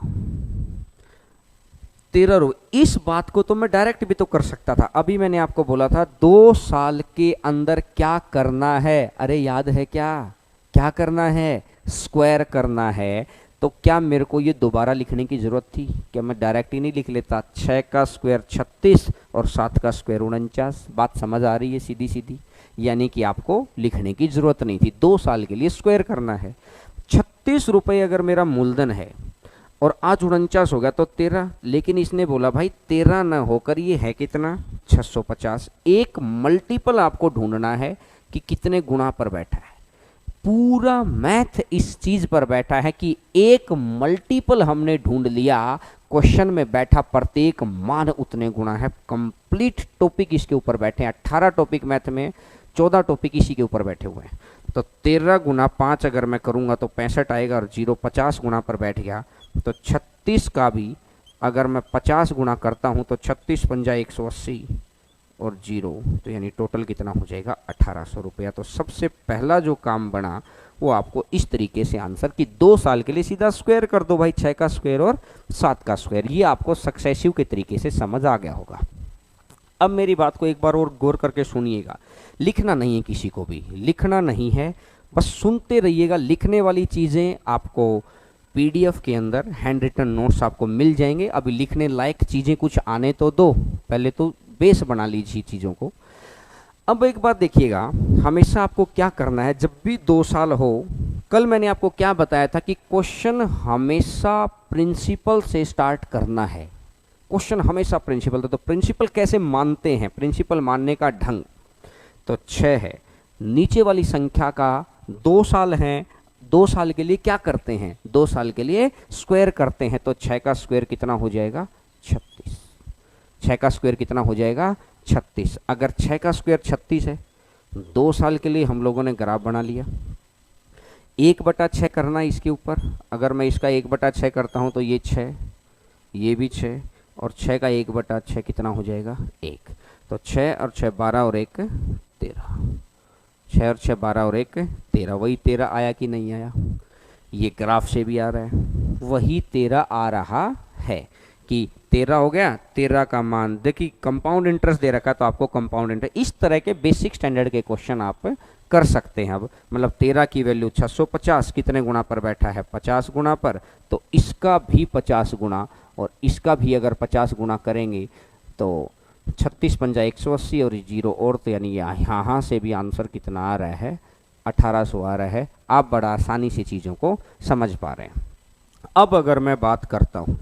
13 रुपये, इस बात को तो मैं डायरेक्ट भी तो कर सकता था। अभी मैंने आपको बोला था 2 साल के अंदर क्या करना है, अरे याद है क्या, क्या करना है, स्क्वायर करना है। तो क्या मेरे को ये दोबारा लिखने की जरूरत थी, क्या मैं डायरेक्ट ही नहीं लिख लेता, 6 का स्क्वायर 36 और 7 का स्क्वायर 49। बात समझ आ रही है सीधी सीधी, यानी कि आपको लिखने की जरूरत नहीं थी, 2 साल के लिए स्क्वायर करना है। 36 रुपये अगर मेरा मूलधन है, और आज 49 हो गया तो 13, लेकिन इसने बोला भाई 13 न होकर ये है कितना 650। एक मल्टीपल आपको ढूंढना है कि कितने गुणा पर बैठा है। पूरा मैथ इस चीज पर बैठा है कि एक मल्टीपल हमने ढूंढ लिया, क्वेश्चन में बैठा प्रत्येक मान उतने गुणा है। कंप्लीट टॉपिक इसके ऊपर बैठे हैं। 18 टॉपिक मैथ में, 14 टॉपिक इसी के ऊपर बैठे हुए हैं। तो 13 गुना 5 अगर मैं करूंगा तो 65 आएगा, और 0 50 गुना पर बैठ गया तो 36 का भी अगर मैं 50 गुना करता हूं तो 36 पंजा 180 और 0, तो यानी टोटल कितना हो जाएगा 1800 रुपया। तो सबसे पहला जो काम बना वो आपको इस तरीके से आंसर कि 2 साल के लिए सीधा स्क्वायर कर दो भाई, 6 का स्क्वायर और 7 का स्क्वायर। ये आपको सक्सेसिव के तरीके से समझ आ गया होगा। अब मेरी बात को एक बार और गौर करके सुनिएगा। लिखना नहीं है, किसी को भी लिखना नहीं है, बस सुनते रहिएगा। लिखने वाली चीज़ें आपको पीडीएफ के अंदर हैंड रिटन नोट्स आपको मिल जाएंगे। अभी लिखने लायक चीज़ें कुछ आने तो दो, पहले तो बेस बना लीजिए चीज़ों को। अब एक बात देखिएगा, हमेशा आपको क्या करना है जब भी 2 साल हो। कल मैंने आपको क्या बताया था कि क्वेश्चन हमेशा प्रिंसिपल से स्टार्ट करना है। क्वेश्चन हमेशा प्रिंसिपल, तो प्रिंसिपल कैसे मानते हैं, प्रिंसिपल मानने का ढंग तो 6 है। नीचे वाली संख्या का 2 साल है, 2 साल के लिए क्या करते हैं, 2 साल के लिए स्क्वायर करते हैं। तो 6 का स्क्वायर कितना हो जाएगा 36। 6 का स्क्वायर कितना हो जाएगा 36। अगर 6 का स्क्वायर 36 है, 2 साल के लिए हम लोगों ने ग्राफ बना लिया। 1/6 करना है इसके ऊपर। अगर मैं इसका 1/6 करता हूं तो ये 6, ये भी 6, और 6 का 1/6 कितना हो जाएगा 1। तो 6 और 6 12 और 1 13, 6 और 6 12 और 1 13। वही 13 आया कि नहीं आया, ये ग्राफ से भी आ रहा है, वही 13 आ रहा है कि 13 हो गया। 13 का मान देखिए, कंपाउंड इंटरेस्ट दे रखा तो आपको कंपाउंड इंटरेस्ट, इस तरह के बेसिक स्टैंडर्ड के क्वेश्चन आप कर सकते हैं। अब मतलब 13 की वैल्यू 650 कितने गुना पर बैठा है 50 गुना पर, तो इसका भी 50 गुना और इसका भी अगर 50 गुना करेंगे तो 36 पंजा 180 और 0 और, तो यानी यहाँ से भी आंसर कितना आ रहा है 1800 आ रहा है। आप बड़ा आसानी से चीज़ों को समझ पा रहे हैं। अब अगर मैं बात करता हूँ,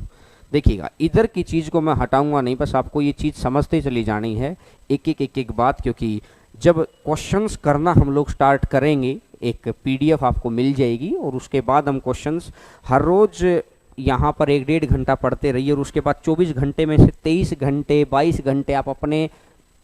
देखिएगा इधर की चीज़ को मैं हटाऊंगा नहीं, बस आपको ये चीज़ समझते चली जानी है एक एक बात, क्योंकि जब क्वेश्चंस करना हम लोग स्टार्ट करेंगे एक पीडीएफ आपको मिल जाएगी, और उसके बाद हम क्वेश्चंस हर रोज़ यहाँ पर 1-1.5 घंटा पढ़ते रहिए, और उसके बाद 24 घंटे में से 23 घंटे 22 घंटे आप अपने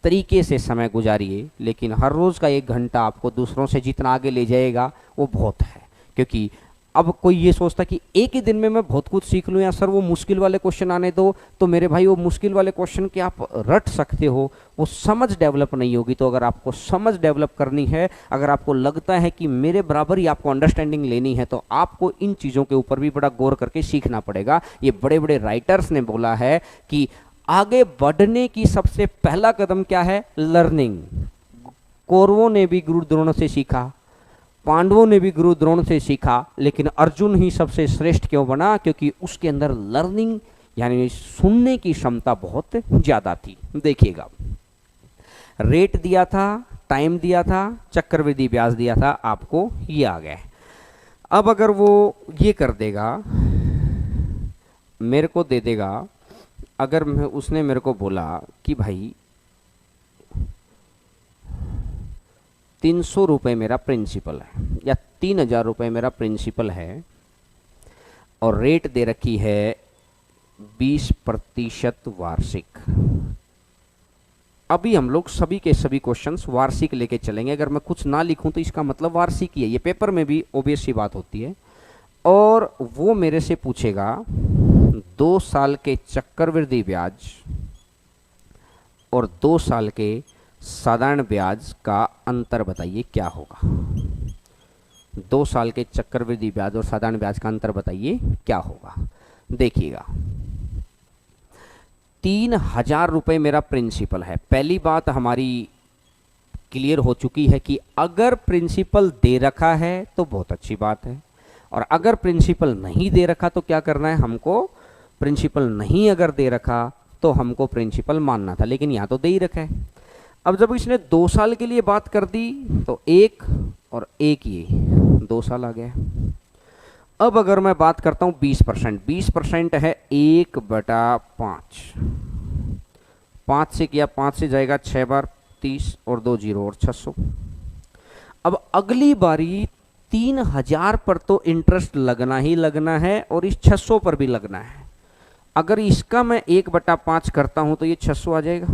तरीके से समय गुजारिए। लेकिन हर रोज़ का 1 घंटा आपको दूसरों से जितना आगे ले जाएगा वो बहुत है। क्योंकि अब कोई ये सोचता कि एक ही दिन में मैं बहुत कुछ सीख लूँ, या सर वो मुश्किल वाले क्वेश्चन आने दो, तो मेरे भाई वो मुश्किल वाले क्वेश्चन के आप रट सकते हो, वो समझ डेवलप नहीं होगी। तो अगर आपको समझ डेवलप करनी है, अगर आपको लगता है कि मेरे बराबर ही आपको अंडरस्टैंडिंग लेनी है, तो आपको इन चीज़ों के ऊपर भी बड़ा गौर करके सीखना पड़ेगा। ये बड़े बड़े राइटर्स ने बोला है कि आगे बढ़ने की सबसे पहला कदम क्या है, लर्निंग। कौरवों ने भी गुरु द्रोण से सीखा, पांडवों ने भी गुरु द्रोण से सीखा, लेकिन अर्जुन ही सबसे श्रेष्ठ क्यों बना, क्योंकि उसके अंदर लर्निंग यानी सुनने की क्षमता बहुत ज्यादा थी। देखिएगा रेट दिया था, टाइम दिया था, चक्रवृद्धि ब्याज दिया था, आपको ये आ गया। अब अगर वो ये कर देगा, मेरे को दे देगा, अगर उसने मेरे को बोला कि भाई 300 रुपये मेरा प्रिंसिपल है या 3000 रुपये मेरा प्रिंसिपल है, और रेट दे रखी है 20% वार्षिक। अभी हम लोग सभी के सभी क्वेश्चंस वार्षिक लेके चलेंगे। अगर मैं कुछ ना लिखूं तो इसका मतलब वार्षिक ही है, ये पेपर में भी ऑब्वियस सी बात होती है। और वो मेरे से पूछेगा 2 साल के चक्रवृद्धि ब्याज और 2 साल के साधारण ब्याज का अंतर बताइए क्या होगा। 2 साल के चक्रवृद्धि ब्याज और साधारण ब्याज का अंतर बताइए क्या होगा। देखिएगा 3000 रुपये मेरा प्रिंसिपल है। पहली बात हमारी क्लियर हो चुकी है कि अगर प्रिंसिपल दे रखा है तो बहुत अच्छी बात है, और अगर प्रिंसिपल नहीं दे रखा तो क्या करना है हमको, प्रिंसिपल नहीं अगर दे रखा तो हमको प्रिंसिपल मानना था, लेकिन यहाँ तो दे ही रखा है। अब जब इसने 2 साल के लिए बात कर दी तो 1 और 1 ये 2 साल आ गया। अब अगर मैं बात करता हूँ 20%, 20% है 1/5, 5 से किया, 5 से जाएगा 6 बार 30 और 2 जीरो और 600। अब अगली बारी 3000 पर तो इंटरेस्ट लगना ही लगना है और इस 600 पर भी लगना है। अगर इसका मैं 1/5 करता हूं तो ये 600 आ जाएगा,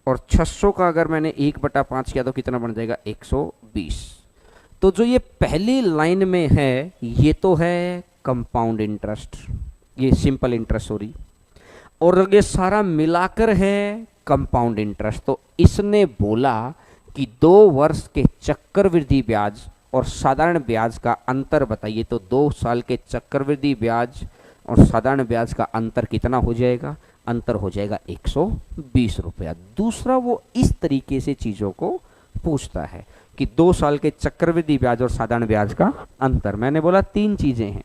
और 600 का अगर मैंने 1/5 किया तो कितना बन जाएगा 120। तो जो ये पहली लाइन में है ये तो है कंपाउंड इंटरेस्ट, ये सिंपल इंटरेस्ट सॉरी, और ये सारा मिलाकर है कंपाउंड इंटरेस्ट। तो इसने बोला कि 2 वर्ष के चक्रवृद्धि ब्याज और साधारण ब्याज का अंतर बताइए। तो 2 साल के चक्रवृद्धि ब्याज और साधारण ब्याज का अंतर कितना हो जाएगा? अंतर हो जाएगा 120 रुपया। दूसरा, वो इस तरीके से चीज़ों को पूछता है कि 2 साल के चक्रवृद्धि ब्याज और साधारण ब्याज का अंतर। मैंने बोला 3 चीज़ें हैं,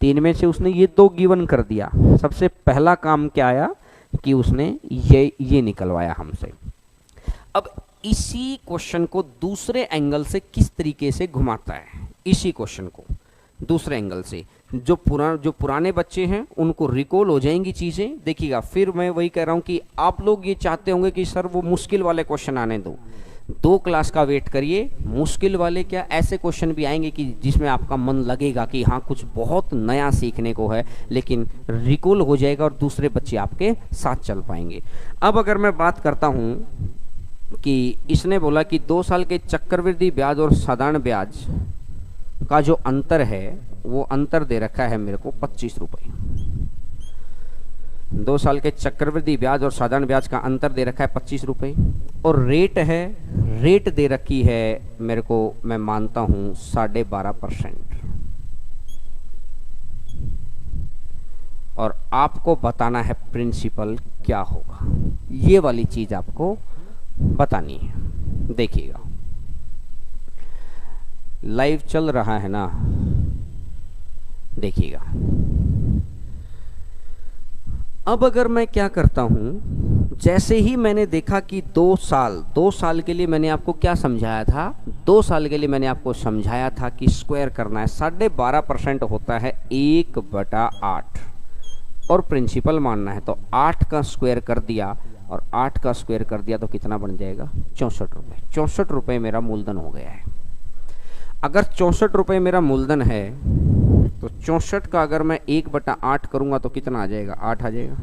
3 में से उसने ये 2 गिवन कर दिया। सबसे पहला काम क्या आया कि उसने ये निकलवाया हमसे। अब इसी क्वेश्चन को दूसरे एंगल से किस तरीके से घुमाता है, इसी क्वेश्चन को दूसरे एंगल से, जो पुराने बच्चे हैं उनको रिकॉल हो जाएंगी चीज़ें। देखिएगा, फिर मैं वही कह रहा हूँ कि आप लोग ये चाहते होंगे कि सर वो मुश्किल वाले क्वेश्चन आने दो, 2 क्लास का वेट करिए। मुश्किल वाले क्या, ऐसे क्वेश्चन भी आएंगे कि जिसमें आपका मन लगेगा कि हाँ कुछ बहुत नया सीखने को है, लेकिन रिकॉल हो जाएगा और दूसरे बच्चे आपके साथ चल पाएंगे। अब अगर मैं बात करता हूँ कि इसने बोला कि 2 साल के चक्रवृद्धि ब्याज और साधारण ब्याज का जो अंतर है, वो अंतर दे रखा है मेरे को 25 रुपये। 2 साल के चक्रवृद्धि ब्याज और साधारण ब्याज का अंतर दे रखा है 25 रुपये, और रेट दे रखी है मेरे को, मैं मानता हूँ 12.5%। और आपको बताना है प्रिंसिपल क्या होगा, ये वाली चीज आपको बतानी है। देखिएगा, लाइव चल रहा है ना, देखिएगा। अब अगर मैं क्या करता हूं, जैसे ही मैंने देखा कि 2 साल के लिए मैंने आपको क्या समझाया था, 2 साल के लिए मैंने आपको समझाया था कि स्क्वायर करना है। 12.5% होता है 1/8 और प्रिंसिपल मानना है, तो 8 का स्क्वायर कर दिया, और 8 का स्क्वायर कर दिया तो कितना बन जाएगा 64 रुपये। 64 रुपये मेरा मूलधन हो गया है। अगर 64 रुपये मेरा मूलधन है तो 64 का अगर मैं 1/8 करूंगा तो कितना आ जाएगा 8 आ जाएगा,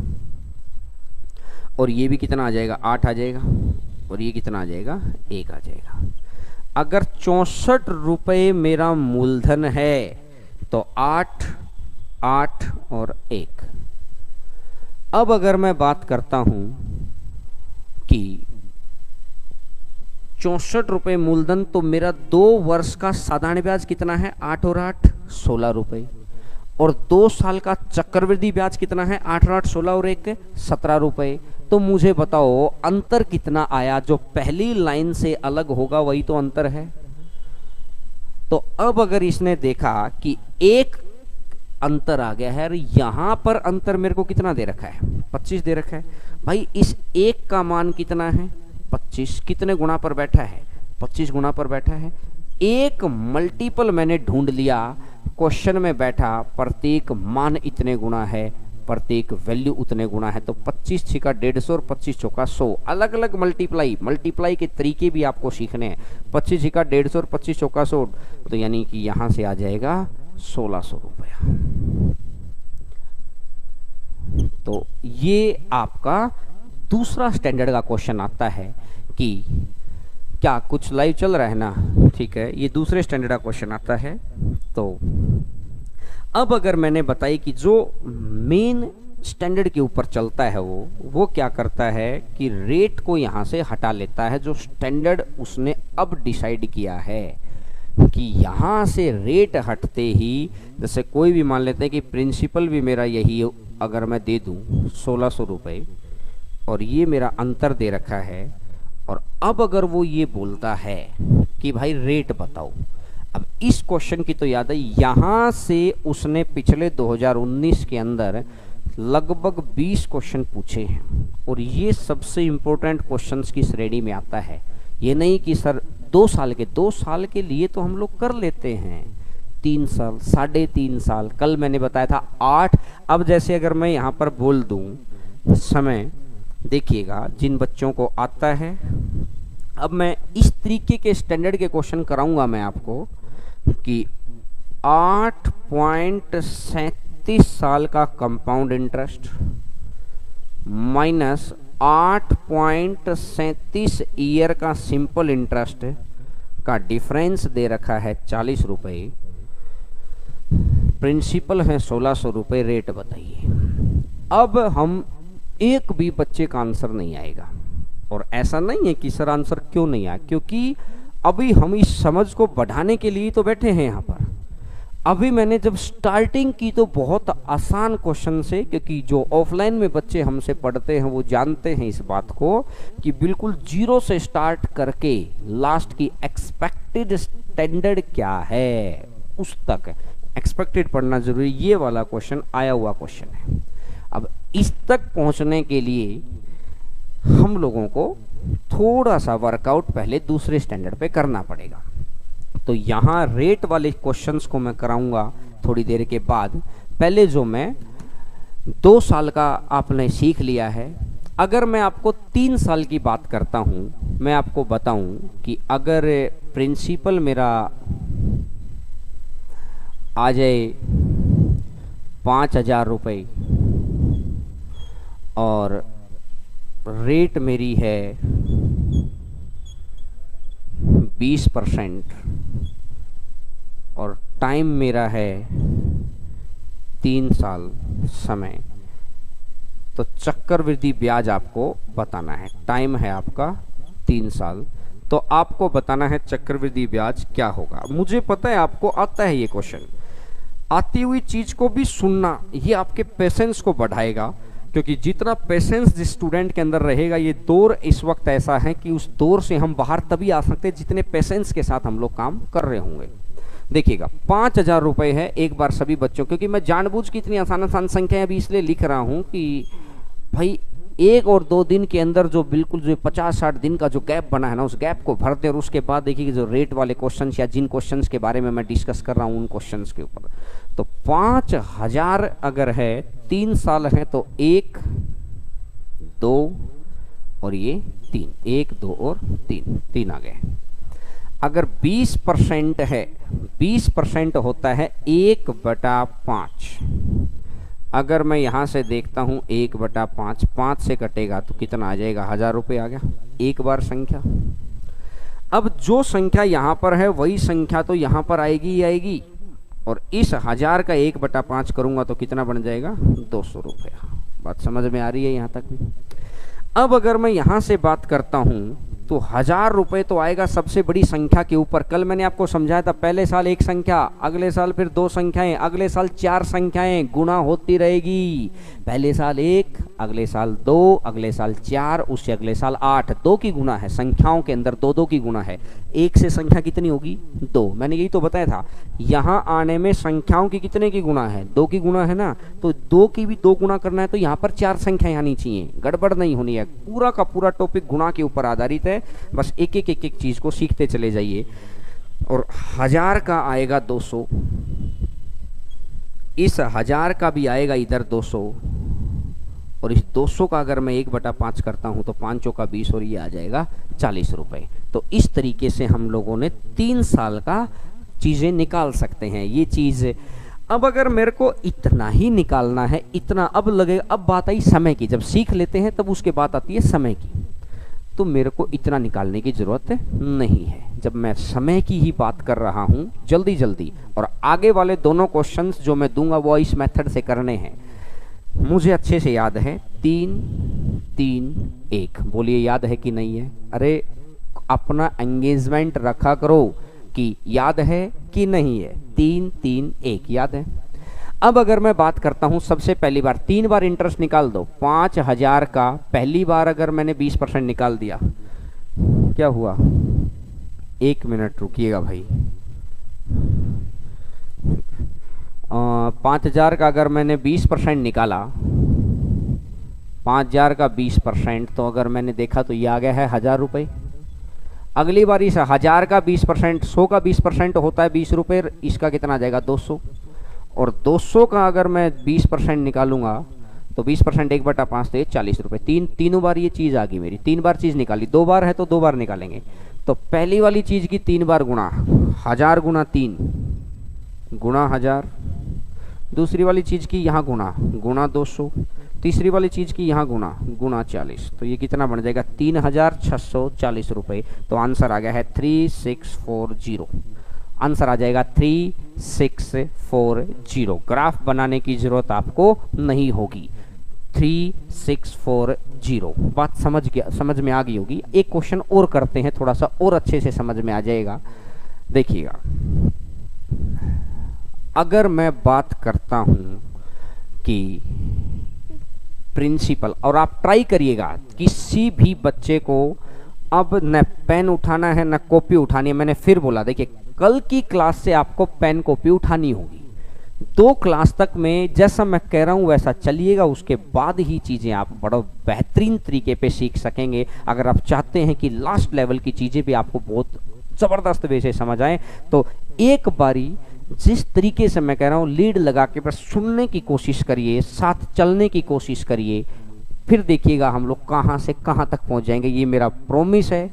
और ये भी कितना आ जाएगा 8 आ जाएगा, और ये कितना आ जाएगा 1 आ जाएगा। अगर 64 रुपये मेरा मूलधन है तो 8 8 और 1। अब अगर मैं बात करता हूं कि 64 रुपये मूलधन, तो मेरा 2 वर्ष का साधारण ब्याज कितना है 8 और 8 16 रुपये, और 2 साल का चक्रवृद्धि ब्याज कितना है 8 और 8 16 और 1 17 रुपये। तो मुझे बताओ अंतर कितना आया? जो पहली लाइन से अलग होगा वही तो अंतर है। तो अब अगर इसने देखा कि 1 अंतर आ गया है, और यहां पर अंतर मेरे को कितना दे रखा है 25 दे रखा है। भाई इस 1 का मान कितना है 25, कितने गुणा पर बैठा है 25 गुणा पर बैठा है। एक मल्टीपल मैंने ढूंढ लिया, क्वेश्चन में बैठा, प्रत्येक मान इतने गुणा है, प्रत्येक वैल्यू उतने गुणा है। तो 25 छिका 150 और 25 चौका 100। अलग अलग मल्टीप्लाई के तरीके भी आपको सीखने हैं। 25 छिका 150 और 25 चौका 100, तो यानी कि यहां से आ जाएगा 1600 रुपया। तो ये आपका दूसरा स्टैंडर्ड का क्वेश्चन आता है कि क्या कुछ लाइव चल रहा है ना, ठीक है। ये दूसरे स्टैंडर्ड का क्वेश्चन आता है। तो अब अगर मैंने बताई कि जो मेन स्टैंडर्ड के ऊपर चलता है वो क्या करता है कि रेट को यहाँ से हटा लेता है। जो स्टैंडर्ड उसने अब डिसाइड किया है कि यहाँ से रेट हटते ही, जैसे कोई भी मान लेते हैं कि प्रिंसिपल भी मेरा यही अगर मैं दे दूँ 1600 रुपये, और ये मेरा अंतर दे रखा है, और अब अगर वो ये बोलता है कि भाई रेट बताओ। अब इस क्वेश्चन की तो याद है, यहाँ से उसने पिछले 2019 के अंदर लगभग 20 क्वेश्चन पूछे हैं, और ये सबसे इम्पोर्टेंट क्वेश्चंस की श्रेणी में आता है। ये नहीं कि सर 2 साल के लिए तो हम लोग कर लेते हैं, 3 साल, 3.5 साल, कल मैंने बताया था 8। अब जैसे अगर मैं यहाँ पर बोल दूँ समय, देखिएगा जिन बच्चों को आता है, अब मैं इस तरीके के स्टैंडर्ड के क्वेश्चन कराऊंगा मैं आपको कि 8.37 साल का कंपाउंड इंटरेस्ट माइनस 8.37 ईयर का सिंपल इंटरेस्ट का डिफरेंस दे रखा है 40 रुपये, प्रिंसिपल है 1600 रुपये, रेट बताइए। अब हम एक भी बच्चे का आंसर नहीं आएगा, और ऐसा नहीं है कि सर आंसर क्यों नहीं आया, क्योंकि अभी हम इस समझ को बढ़ाने के लिए तो बैठे हैं यहाँ पर। अभी मैंने जब स्टार्टिंग की तो बहुत आसान क्वेश्चन से, क्योंकि जो ऑफलाइन में बच्चे हमसे पढ़ते हैं वो जानते हैं इस बात को कि बिल्कुल जीरो से स्टार्ट करके लास्ट की एक्सपेक्टेड स्टैंडर्ड क्या है उस तक एक्सपेक्टेड पढ़ना जरूरी। ये वाला क्वेश्चन आया हुआ क्वेश्चन है। अब इस तक पहुंचने के लिए हम लोगों को थोड़ा सा वर्कआउट पहले दूसरे स्टैंडर्ड पे करना पड़ेगा। तो यहाँ रेट वाले क्वेश्चंस को मैं कराऊंगा थोड़ी देर के बाद। पहले जो मैं 2 साल का आपने सीख लिया है, अगर मैं आपको 3 साल की बात करता हूँ, मैं आपको बताऊं कि अगर प्रिंसिपल मेरा आ जाए 5,000 रुपये और रेट मेरी है 20% और टाइम मेरा है 3 साल समय, तो चक्रवृद्धि ब्याज आपको बताना है। टाइम है आपका 3 साल, तो आपको बताना है चक्रवृद्धि ब्याज क्या होगा। मुझे पता है आपको आता है ये क्वेश्चन। आती हुई चीज को भी सुनना, ये आपके पेशेंस को बढ़ाएगा, क्योंकि जितना पेशेंस जिस स्टूडेंट के अंदर रहेगा, ये दौर इस वक्त ऐसा है कि उस दौर से हम बाहर तभी आ सकते हैं जितने पेशेंस के साथ हम लोग काम कर रहे होंगे। देखिएगा 5,000 रुपये है एक बार सभी बच्चों, क्योंकि मैं जानबूझ के इतनी आसान आसान संख्या अभी इसलिए लिख रहा हूँ कि भाई 1 और 2 दिन के अंदर जो बिल्कुल जो 50-60 दिन का जो गैप बना है ना, उस गैप को भर दे। और उसके बाद देखिए जो रेट वाले क्वेश्चंस या जिन क्वेश्चंस के बारे में मैं डिस्कस कर रहा हूँ उन क्वेश्चंस के ऊपर, तो 5,000 अगर है 3 साल है तो 1, 2 और ये 3, 1, 2 और 3 आ गए। अगर 20% है, 20% होता है 1/5। अगर मैं यहाँ से देखता हूँ 1/5, 5 से कटेगा तो कितना आ जाएगा, 1,000 रुपये आ गया एक बार संख्या। अब जो संख्या यहाँ पर है वही संख्या तो यहाँ पर आएगी ही आएगी, और इस 1,000 का 1/5 करूँगा तो कितना बन जाएगा, 200 रुपया। बात समझ में आ रही है यहाँ तक भी। अब अगर मैं यहाँ से बात करता हूँ तो 1,000 रुपये तो आएगा सबसे बड़ी संख्या के ऊपर। कल मैंने आपको समझाया था, पहले साल 1 संख्या, अगले साल फिर 2 संख्याएं, अगले साल 4 संख्याएं, गुणा होती रहेगी। पहले साल 1, अगले साल 2, अगले साल 4, उससे अगले साल 8। 2 की गुणा है संख्याओं के अंदर, 2 की गुणा है। 1 से संख्या कितनी होगी, 2। मैंने यही तो बताया था। यहाँ आने में संख्याओं की कितने की गुणा है, 2 की गुणा है ना, तो 2 की भी 2 गुणा करना है, तो यहाँ पर 4 संख्याएं आनी चाहिए। गड़बड़ नहीं होनी है। पूरा का पूरा टॉपिक गुणा के ऊपर आधारित है। बस एक एक चीज को सीखते चले जाइए। और 1,000 का आएगा 200, इस 1,000 का भी आएगा इधर 200, और इस 200 का अगर मैं 1/5 करता हूं तो 5 का 20 और ये आ जाएगा 40 रुपए। तो इस तरीके से हम लोगों ने 3 साल का चीजें निकाल सकते हैं। ये चीज अब अगर मेरे को इतना ही निकालना है, इतना अब लगेगा। अब बात आई समय की, जब सीख लेते हैं तब उसके बाद आती है समय की। तो मेरे को इतना निकालने की ज़रूरत नहीं है। जब मैं समय की ही बात कर रहा हूँ, जल्दी जल्दी, और आगे वाले दोनों क्वेश्चंस जो मैं दूंगा वो इस मेथड से करने हैं। मुझे अच्छे से याद है 3, 3, 1। बोलिए याद है कि नहीं है? अरे अपना एंगेजमेंट रखा करो कि याद है कि नहीं है। 3, 3, 1 याद है। अब अगर मैं बात करता हूं सबसे पहली बार 3 बार इंटरेस्ट निकाल दो। 5,000 का पहली बार अगर मैंने 20% निकाल दिया, क्या हुआ? 1 मिनट रुकिएगा भाई। 5,000 का अगर मैंने 20% निकाला, 5,000 का 20%, तो अगर मैंने देखा तो ये आ गया है 1,000 रुपये। अगली बारी से 1000 का 20%, 100 का 20% होता है 20 रुपये, इसका कितना आ जाएगा 200। और 200 का अगर मैं 20% निकालूंगा तो 20% 1/5 तो ये 40 रुपये। तीनों बार ये चीज़ आ गई मेरी, 3 बार चीज़ निकाली, 2 बार है तो 2 बार निकालेंगे। तो पहली वाली चीज़ की 3 बार गुणा, 1000 गुणा 3 गुणा 1000, दूसरी वाली चीज़ की यहाँ गुणा 200, तीसरी वाली चीज़ की यहाँ गुणा 40, तो ये कितना बन जाएगा 3640 रुपये। तो आंसर आ गया है 3640, आंसर आ जाएगा 3640। ग्राफ बनाने की ज़रूरत आपको नहीं होगी, 3640। बात समझ में आ गई होगी। एक क्वेश्चन और करते हैं, थोड़ा सा और अच्छे से समझ में आ जाएगा। देखिएगा, अगर मैं बात करता हूं कि प्रिंसिपल, और आप ट्राई करिएगा किसी भी बच्चे को अब न पेन उठाना है न कॉपी उठानी है। मैंने फिर बोला, देखिए कल की क्लास से आपको पेन कॉपी उठानी होगी। 2 क्लास तक में जैसा मैं कह रहा हूं वैसा चलिएगा, उसके बाद ही चीज़ें आप बड़ा बेहतरीन तरीके पे सीख सकेंगे। अगर आप चाहते हैं कि लास्ट लेवल की चीज़ें भी आपको बहुत ज़बरदस्त वे से समझ आए, तो एक बारी जिस तरीके से मैं कह रहा हूँ लीड लगा के बस सुनने की कोशिश करिए, साथ चलने की कोशिश करिए, फिर देखिएगा हम लोग कहाँ से कहाँ तक पहुँच जाएंगे। ये मेरा प्रॉमिस है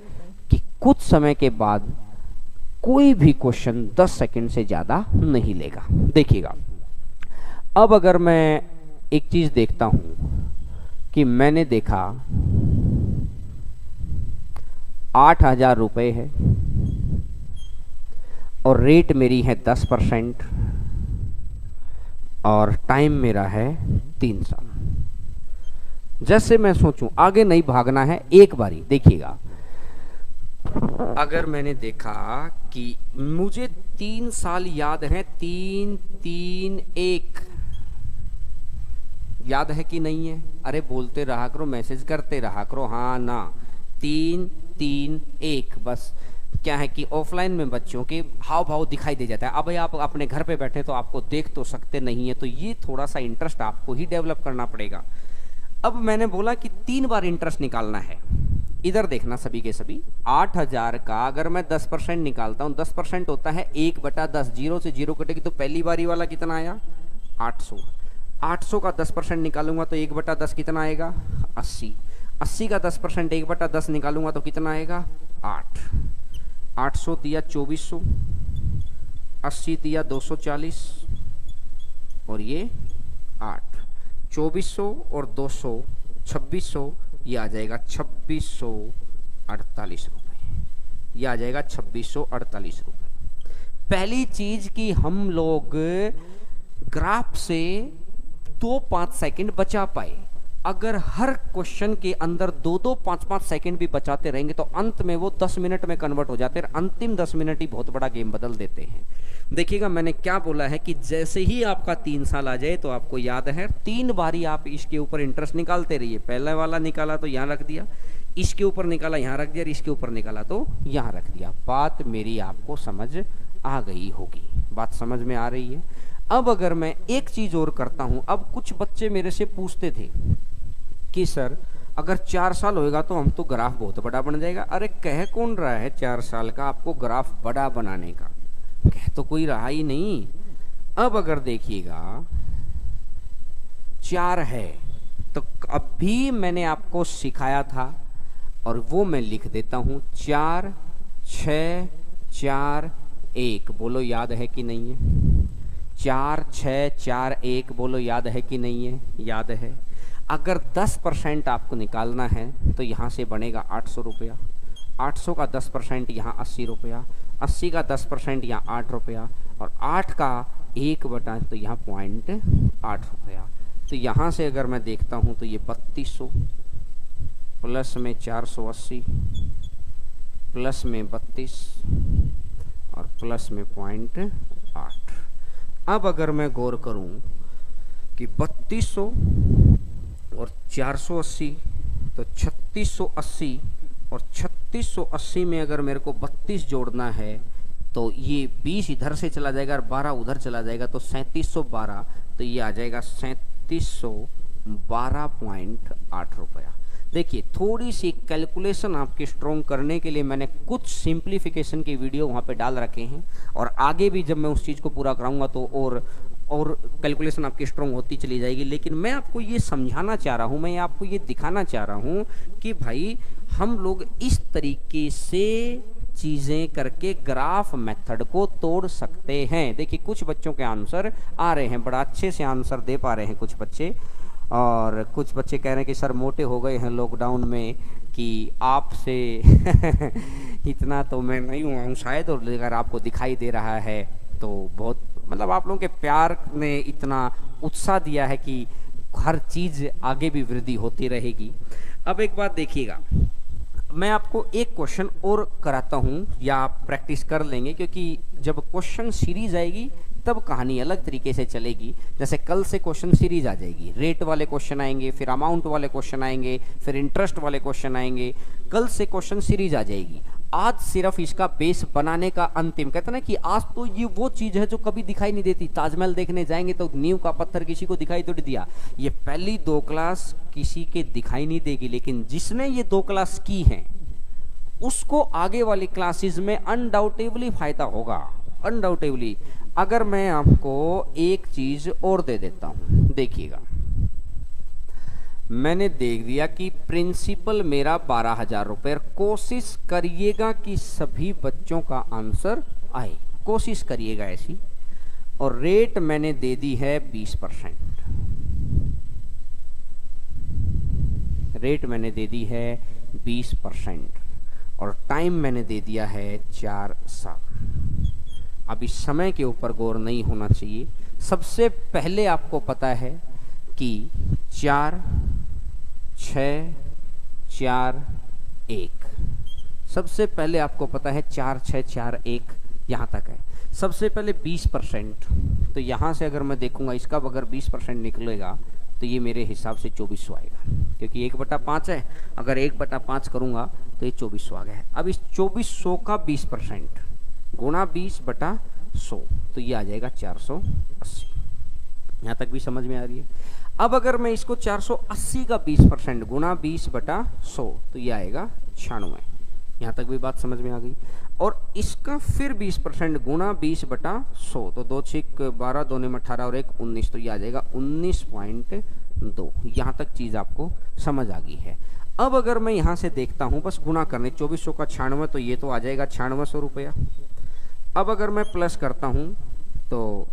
कि कुछ समय के बाद कोई भी क्वेश्चन 10 सेकंड से ज़्यादा नहीं लेगा। देखिएगा, अब अगर मैं एक चीज़ देखता हूँ कि मैंने देखा 8000 रुपये है और रेट मेरी है 10% और टाइम मेरा है 3 साल। जैसे मैं सोचूं आगे नहीं भागना है, एक बारी देखिएगा, अगर मैंने देखा कि मुझे 3 साल याद है, 3 3 1 याद है कि नहीं है? अरे बोलते रहा करो, मैसेज करते रहा करो, हाँ ना, 3 3 1। बस क्या है कि ऑफलाइन में बच्चों के हाव भाव दिखाई दे जाता है। अब आप अपने घर पे बैठे तो आपको देख तो सकते नहीं है, तो ये थोड़ा सा इंटरेस्ट आपको ही डेवलप करना पड़ेगा। अब मैंने बोला कि 3 बार इंटरेस्ट निकालना है। इधर देखना सभी के सभी, 8000 का अगर मैं 10% निकालता हूँ, 10% होता है 1/10, 0 से 0 कटेगी तो पहली बारी वाला कितना आया 800। 800 का 10% निकालूंगा तो 1/10 कितना आएगा 80। 80 का 10% 1/10 निकालूंगा तो कितना आएगा 8। 800 दिया 2400, 80 दिया 240 और ये 8, 2400 और 200 2600, ये आ जाएगा 2648 रुपये। ये आ जाएगा 2648 रुपये। पहली चीज कि हम लोग ग्राफ से 2-5 सेकंड बचा पाए। अगर हर क्वेश्चन के अंदर 2-2, 5-5 सेकंड भी बचाते रहेंगे तो अंत में वो 10 मिनट में कन्वर्ट हो जाते हैं। अंतिम 10 मिनट ही बहुत बड़ा गेम बदल देते हैं। देखिएगा, मैंने क्या बोला है कि जैसे ही आपका 3 साल आ जाए तो आपको याद है 3 बारी आप इसके ऊपर इंटरेस्ट निकालते रहिए। पहला वाला निकाला तो यहाँ रख दिया, इसके ऊपर निकाला यहाँ रख दिया, इसके ऊपर निकाला तो यहाँ रख दिया। बात मेरी आपको समझ आ गई होगी, बात समझ में आ रही है। अब अगर मैं एक चीज और करता हूं, अब कुछ बच्चे मेरे से पूछते थे कि सर अगर 4 साल होएगा तो हम तो ग्राफ बहुत बड़ा बन जाएगा। अरे कह कौन रहा है 4 साल का आपको ग्राफ बड़ा बनाने का? कह तो कोई रहा ही नहीं। अब अगर देखिएगा 4 है तो अभी मैंने आपको सिखाया था और वो मैं लिख देता हूं, 4 6 4 1। बोलो याद है कि नहीं है? 4 6 4 1 बोलो याद है कि नहीं है? याद है। अगर 10% आपको निकालना है तो यहाँ से बनेगा 800 रुपया। 800 का 10% यहाँ 80 रुपया, 80 का 10% यहाँ 8 रुपया और 8 का 1/, तो यहाँ 0.8 रुपया। तो यहाँ से अगर मैं देखता हूँ तो ये 3200 प्लस में 480 प्लस में 32 और प्लस में 0.8। अब अगर मैं गौर करूं कि 3200 और 480 तो 3680 और 3680 में अगर मेरे को 32 जोड़ना है तो ये 20 इधर से चला जाएगा और 12 उधर चला जाएगा तो 3712, तो ये आ जाएगा 3712.8 रुपया। देखिए थोड़ी सी कैलकुलेशन आपके स्ट्रॉन्ग करने के लिए मैंने कुछ सिंप्लीफिकेशन के वीडियो वहाँ पे डाल रखे हैं, और आगे भी जब मैं उस चीज़ को पूरा कराऊंगा तो और कैलकुलेशन आपकी स्ट्रॉन्ग होती चली जाएगी। लेकिन मैं आपको ये समझाना चाह रहा हूँ, मैं आपको ये दिखाना चाह रहा हूँ कि भाई हम लोग इस तरीके से चीज़ें करके ग्राफ मेथड को तोड़ सकते हैं। देखिए कुछ बच्चों के आंसर आ रहे हैं, बड़ा अच्छे से आंसर दे पा रहे हैं कुछ बच्चे, और कुछ बच्चे कह रहे हैं कि सर मोटे हो गए हैं लॉकडाउन में, कि आपसे इतना तो मैं नहीं हुआ हूँ शायद, और अगर आपको दिखाई दे रहा है तो बहुत, मतलब आप लोगों के प्यार ने इतना उत्साह दिया है कि हर चीज़ आगे भी वृद्धि होती रहेगी। अब एक बात देखिएगा, मैं आपको एक क्वेश्चन और कराता हूँ, या आप प्रैक्टिस कर लेंगे, क्योंकि जब क्वेश्चन सीरीज आएगी तब कहानी अलग तरीके से चलेगी। जैसे कल से क्वेश्चन सीरीज आ जाएगी, रेट वाले क्वेश्चन आएंगे, फिर अमाउंट वाले क्वेश्चन आएंगे, फिर इंटरेस्ट वाले क्वेश्चन आएंगे, कल से क्वेश्चन सीरीज आ जाएगी। आज सिर्फ इसका बेस बनाने का अंतिम, कहते हैं ना कि आज तो ये वो चीज़ है जो कभी दिखाई नहीं देती। ताजमहल देखने जाएंगे तो नींव का पत्थर किसी को दिखाई तो नहीं दिया, ये पहली 2 क्लास किसी के दिखाई नहीं देगी, लेकिन जिसने ये 2 क्लास की हैं उसको आगे वाली क्लासेस में अनडाउटेबली फायदा होगा, अनडाउटेबली। अगर मैं आपको एक चीज और दे देता हूं, देखिएगा, मैंने देख दिया कि प्रिंसिपल मेरा 12,000 रुपये, कोशिश करिएगा कि सभी बच्चों का आंसर आए, कोशिश करिएगा ऐसी, और रेट मैंने दे दी है 20%, रेट मैंने दे दी है 20%, और टाइम मैंने दे दिया है 4 साल। अब इस समय के ऊपर गौर नहीं होना चाहिए। सबसे पहले आपको पता है कि 4, 6, 4, 1, सबसे पहले आपको पता है 4, 6, 4, 1 यहाँ तक है। सबसे पहले 20%, तो यहाँ से अगर मैं देखूंगा इसका अगर 20% निकलेगा तो ये मेरे हिसाब से 2400 आएगा, क्योंकि 1/5 है, अगर 1/5 करूंगा तो ये 2400 आ गया है। अब इस 2400 का 20% गुणा 20/100, तो ये आ जाएगा 480। यहाँ तक भी समझ में आ रही है। अब अगर मैं इसको 480 का 20% गुणा 20/100, तो ये आएगा 96। यहाँ तक भी बात समझ में आ गई। और इसका फिर 20% गुणा 20/100, तो 2 6 12, 2 9 18 और 1 19, तो ये आ जाएगा 19.2। यहाँ तक चीज़ आपको समझ आ गई है। अब अगर मैं यहाँ से देखता हूँ, बस गुणा करने 2400 का 96, तो ये तो आ जाएगा 9600 रुपया। अब अगर मैं प्लस करता हूँ तो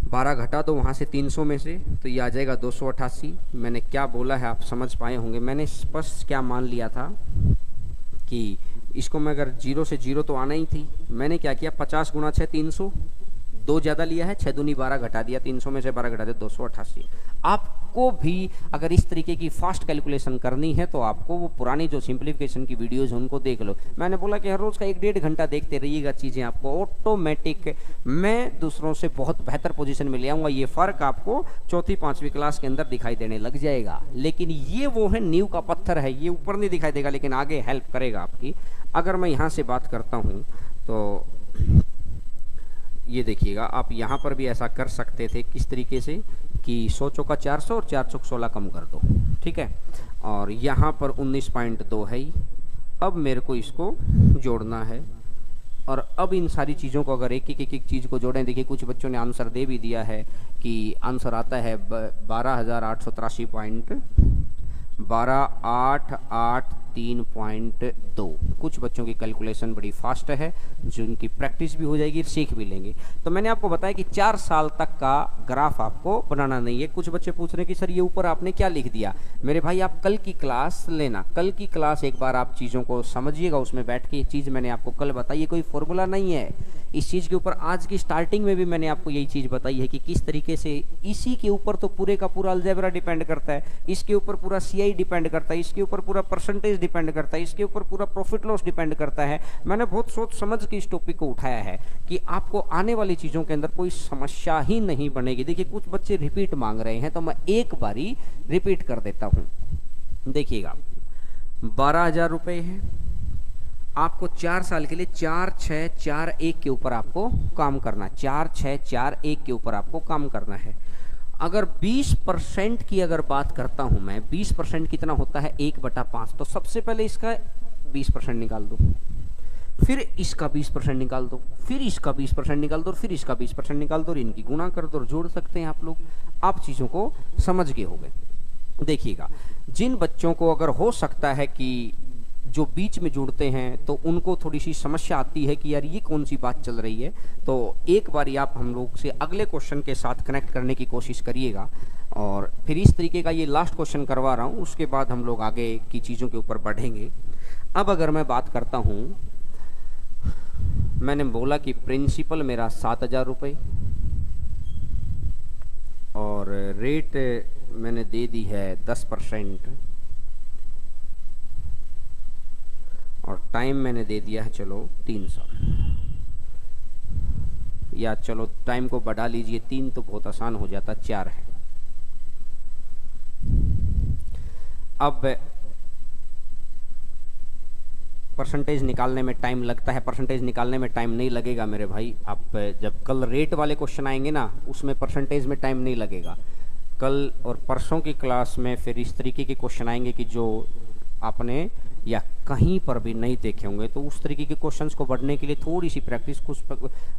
12 घटा दो वहाँ से 300 में से, तो ये आ जाएगा 288। मैंने क्या बोला है आप समझ पाए होंगे। मैंने स्पष्ट क्या मान लिया था कि इसको मैं अगर 0 से 0 तो आना ही थी, मैंने क्या किया 50 गुणा 6 300, 2 ज़्यादा लिया है, 6 दूनी 12 घटा दिया, 300 में से 12 घटा दिया 288। आपको भी अगर इस तरीके की फास्ट कैलकुलेशन करनी है तो आपको वो पुरानी जो सिंप्लीफिकेशन की वीडियोज़ उनको देख लो। मैंने बोला कि हर रोज़ का 1-1.5 घंटा देखते रहिएगा, चीज़ें आपको ऑटोमेटिक मैं दूसरों से बहुत बेहतर पोजीशन में ले आऊँगा। ये फ़र्क आपको 4th-5वीं क्लास के अंदर दिखाई देने लग जाएगा। लेकिन ये वो है नींव का पत्थर है, ये ऊपर नहीं दिखाई देगा लेकिन आगे हेल्प करेगा आपकी। अगर मैं यहाँ से बात करता हूँ तो ये देखिएगा, आप यहाँ पर भी ऐसा कर सकते थे किस तरीके से कि 100 चौका 400 और 4 चौक 16 कम कर दो, ठीक है। और यहाँ पर 19.2 है ही। अब मेरे को इसको जोड़ना है, और अब इन सारी चीज़ों को अगर एक एक चीज़ को जोड़ें, देखिए कुछ बच्चों ने आंसर दे भी दिया है कि आंसर आता है 12,883.2। कुछ बच्चों की कैलकुलेशन बड़ी फास्ट है, जो उनकी प्रैक्टिस भी हो जाएगी, सीख भी लेंगे। तो मैंने आपको बताया कि 4 साल तक का ग्राफ आपको बनाना नहीं है। कुछ बच्चे पूछ रहे हैं कि सर ये ऊपर आपने क्या लिख दिया। मेरे भाई आप कल की क्लास लेना, कल की क्लास एक बार आप चीज़ों को समझिएगा, उसमें बैठ के ये चीज़ मैंने आपको कल बताई है, कोई फॉर्मूला नहीं है इस चीज़ के ऊपर। आज की स्टार्टिंग में भी मैंने आपको यही चीज़ बताई है कि किस तरीके से इसी के ऊपर तो पूरे का पूरा अलजेब्रा डिपेंड करता है, इसके ऊपर पूरा CI डिपेंड करता है, इसके ऊपर पूरा परसेंटेज डिपेंड करता है, इसके ऊपर पूरा प्रॉफिट लॉस डिपेंड करता है। मैंने बहुत सोच समझ के इस टॉपिक को उठाया है कि आपको आने वाली चीज़ों के अंदर कोई समस्या ही नहीं बनेगी। देखिए कुछ बच्चे रिपीट मांग रहे हैं, तो मैं एक बारी रिपीट कर देता हूँ। देखिएगा 12,000 रुपये है, आपको 4 साल के लिए 4 6 4 1 के ऊपर आपको काम करना है, 4 6 4 1 के ऊपर आपको काम करना है। अगर 20% की अगर बात करता हूं मैं, 20% कितना होता है 1/5, तो सबसे पहले इसका 20% निकाल दो, फिर इसका 20% निकाल दो, फिर इसका 20% निकाल दो, फिर इसका 20% निकाल दो, और इनकी गुणा कर दो और जोड़ सकते हैं आप लोग। आप चीज़ों को समझ गए हो गए। देखिएगा, जिन बच्चों को अगर हो सकता है कि जो बीच में जुड़ते हैं तो उनको थोड़ी सी समस्या आती है कि यार ये कौन सी बात चल रही है, तो एक बार आप हम लोग से अगले क्वेश्चन के साथ कनेक्ट करने की कोशिश करिएगा, और फिर इस तरीके का ये लास्ट क्वेश्चन करवा रहा हूँ, उसके बाद हम लोग आगे की चीज़ों के ऊपर बढ़ेंगे। अब अगर मैं बात करता हूँ, मैंने बोला कि प्रिंसिपल मेरा 7,000 रुपये और रेट मैंने दे दी है 10%, और टाइम मैंने दे दिया है चलो 3 साल, या चलो टाइम को बढ़ा लीजिए, 3 तो बहुत आसान हो जाता, 4 है। अब परसेंटेज निकालने में टाइम लगता है, परसेंटेज निकालने में टाइम नहीं लगेगा मेरे भाई। आप जब कल रेट वाले क्वेश्चन आएंगे ना, उसमें परसेंटेज में टाइम नहीं लगेगा। कल और परसों की क्लास में फिर इस तरीके के क्वेश्चन आएंगे कि जो आपने या कहीं पर भी नहीं देखे होंगे, तो उस तरीके के क्वेश्चंस को बढ़ने के लिए थोड़ी सी प्रैक्टिस, कुछ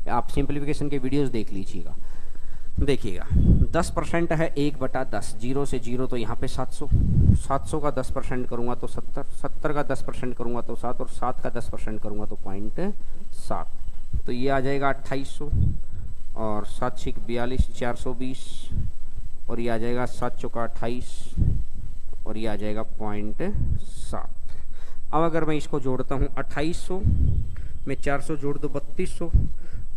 आप सिंप्लीफिकेशन के वीडियोस देख लीजिएगा। देखिएगा, 10% है 1/10, 0 से 0 तो यहाँ पे 700, 700 का 10% करूँगा तो 70, 70 का 10% करूँगा तो 7, और 7 का 10% करूँगा तो 0.7, तो ये आ जाएगा 2800, और 7 6 42, 420, और ये आ जाएगा 7 चौका 28, और ये आ जाएगा 0.7। अब अगर मैं इसको जोड़ता हूँ, 2800 में 400 जोड़ दो 3200,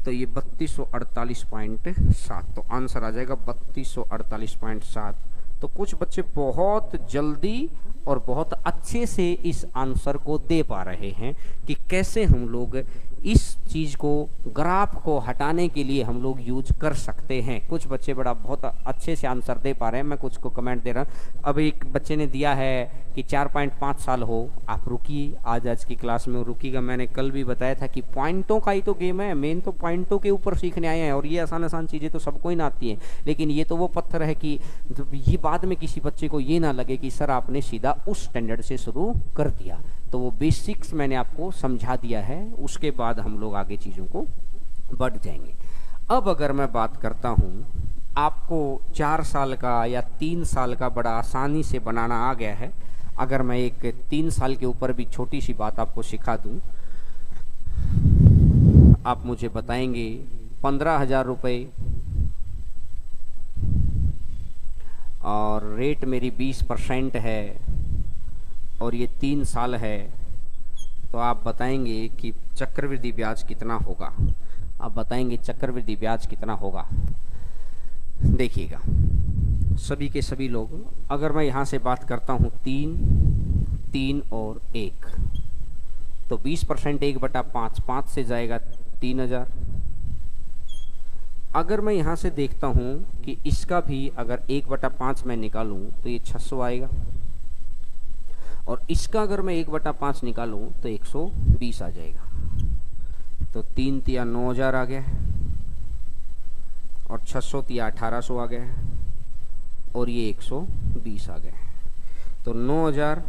तो ये 3248.7, तो आंसर आ जाएगा 3248.7। तो कुछ बच्चे बहुत जल्दी और बहुत अच्छे से इस आंसर को दे पा रहे हैं कि कैसे हम लोग इस चीज़ को, ग्राफ को हटाने के लिए हम लोग यूज कर सकते हैं। कुछ बच्चे बड़ा बहुत अच्छे से आंसर दे पा रहे हैं, मैं कुछ को कमेंट दे रहा हूँ। अब एक बच्चे ने दिया है कि 4.5 साल हो, आप रुकिए, आज की क्लास में रुकीगा। मैंने कल भी बताया था कि पॉइंटों का ही तो गेम है, मेन तो पॉइंटों के ऊपर सीखने आए हैं, और ये आसान आसान चीज़ें तो सबको ही ना आती हैं, लेकिन ये तो वो पत्थर है कि ये बाद में किसी बच्चे को ये ना लगे कि सर आपने सीधा उस स्टैंडर्ड से शुरू कर दिया। तो वो बेसिक्स मैंने आपको समझा दिया है, उसके बाद हम लोग आगे चीज़ों को बढ़ जाएंगे। अब अगर मैं बात करता हूँ, आपको 4 साल का या 3 साल का बड़ा आसानी से बनाना आ गया है। अगर मैं एक 3 साल के ऊपर भी छोटी सी बात आपको सिखा दूँ, आप मुझे बताएंगे 15,000 रुपये और रेट मेरी 20% है, और ये 3 साल है, तो आप बताएंगे कि चक्रवृद्धि ब्याज कितना होगा। आप बताएंगे चक्रवृद्धि ब्याज कितना होगा। देखिएगा सभी के सभी लोग, अगर मैं यहाँ से बात करता हूँ 3 और 1, तो 20% 1/5, 5 से जाएगा 3,000। अगर मैं यहाँ से देखता हूँ कि इसका भी अगर 1/5 मैं निकालूँ तो ये 600 आएगा, और इसका अगर मैं 1/5 निकालूं तो 120 आ जाएगा। तो 3 तिया 9,000 आ गया है, और 600 तिया 1,800 आ गया है, और ये 120 आ गया है। तो 9,000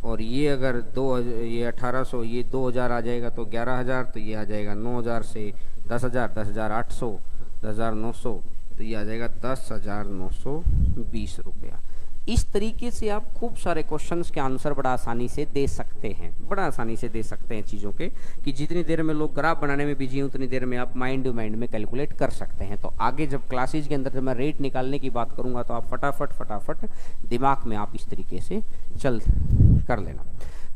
और ये अगर 2,000, ये 1,800, ये 2,000 आ जाएगा तो 11,000, तो ये आ जाएगा 9,000 से 10,000, 10,800, 10,900, तो ये आ जाएगा 10,920 रुपया। इस तरीके से आप खूब सारे क्वेश्चंस के आंसर बड़ा आसानी से दे सकते हैं, बड़ा आसानी से दे सकते हैं चीज़ों के, कि जितनी देर में लोग ग्राफ बनाने में बिजी हैं उतनी देर में आप माइंड टू माइंड में कैलकुलेट कर सकते हैं। तो आगे जब क्लासेज के अंदर जब मैं रेट निकालने की बात करूंगा तो आप फटाफट दिमाग में आप इस तरीके से चल कर लेना।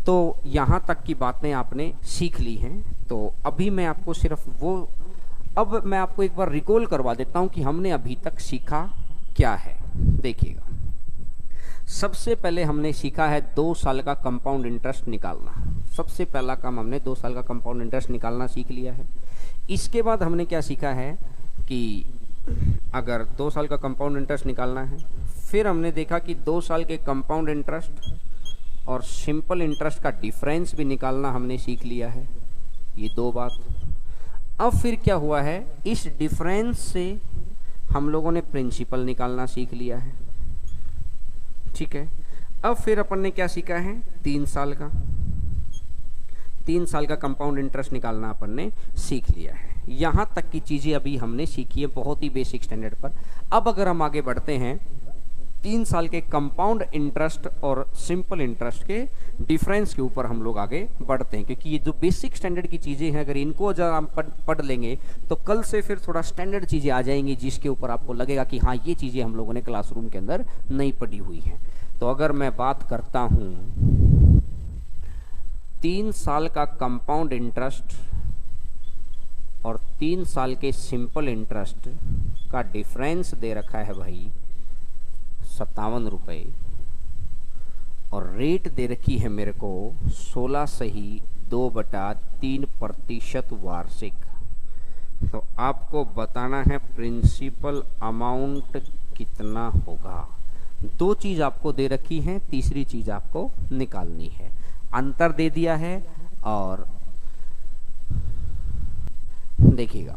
तो यहाँ तक की बातें आपने सीख ली हैं। तो अभी मैं आपको सिर्फ वो, अब मैं आपको एक बार रिकॉल करवा देता हूँ कि हमने अभी तक सीखा क्या है। देखिएगा, सबसे पहले हमने सीखा है 2 साल का कंपाउंड इंटरेस्ट निकालना। सबसे पहला काम हमने 2 साल का कंपाउंड इंटरेस्ट निकालना सीख लिया है। इसके बाद हमने क्या सीखा है कि अगर 2 साल का कंपाउंड इंटरेस्ट निकालना है, फिर हमने देखा कि 2 साल के कंपाउंड इंटरेस्ट और सिंपल इंटरेस्ट का डिफरेंस भी निकालना हमने सीख लिया है। ये 2 बात। अब फिर क्या हुआ है, इस डिफरेंस से हम लोगों ने प्रिंसिपल निकालना सीख लिया है, ठीक है। अब फिर अपन ने क्या सीखा है, 3 साल का 3 साल का कंपाउंड इंटरेस्ट निकालना अपन ने सीख लिया है। यहाँ तक की चीज़ें अभी हमने सीखी है बहुत ही बेसिक स्टैंडर्ड पर। अब अगर हम आगे बढ़ते हैं 3 साल के कंपाउंड इंटरेस्ट और सिंपल इंटरेस्ट के डिफरेंस के ऊपर हम लोग आगे बढ़ते हैं, क्योंकि ये जो बेसिक स्टैंडर्ड की चीज़ें हैं अगर इनको जब हम पढ़ लेंगे तो कल से फिर थोड़ा स्टैंडर्ड चीज़ें आ जाएंगी जिसके ऊपर आपको लगेगा कि हाँ ये चीज़ें हम लोगों ने क्लासरूम के अंदर नहीं पढ़ी हुई हैं। तो अगर मैं बात करता हूँ 3 साल का कंपाउंड इंटरेस्ट और 3 साल के सिंपल इंटरेस्ट का डिफरेंस दे रखा है भाई 57 रुपये, और रेट दे रखी है मेरे को 16 सही 2/3% वार्षिक। तो आपको बताना है प्रिंसिपल अमाउंट कितना होगा। 2 चीज़ आपको दे रखी है, तीसरी चीज़ आपको निकालनी है। अंतर दे दिया है और देखिएगा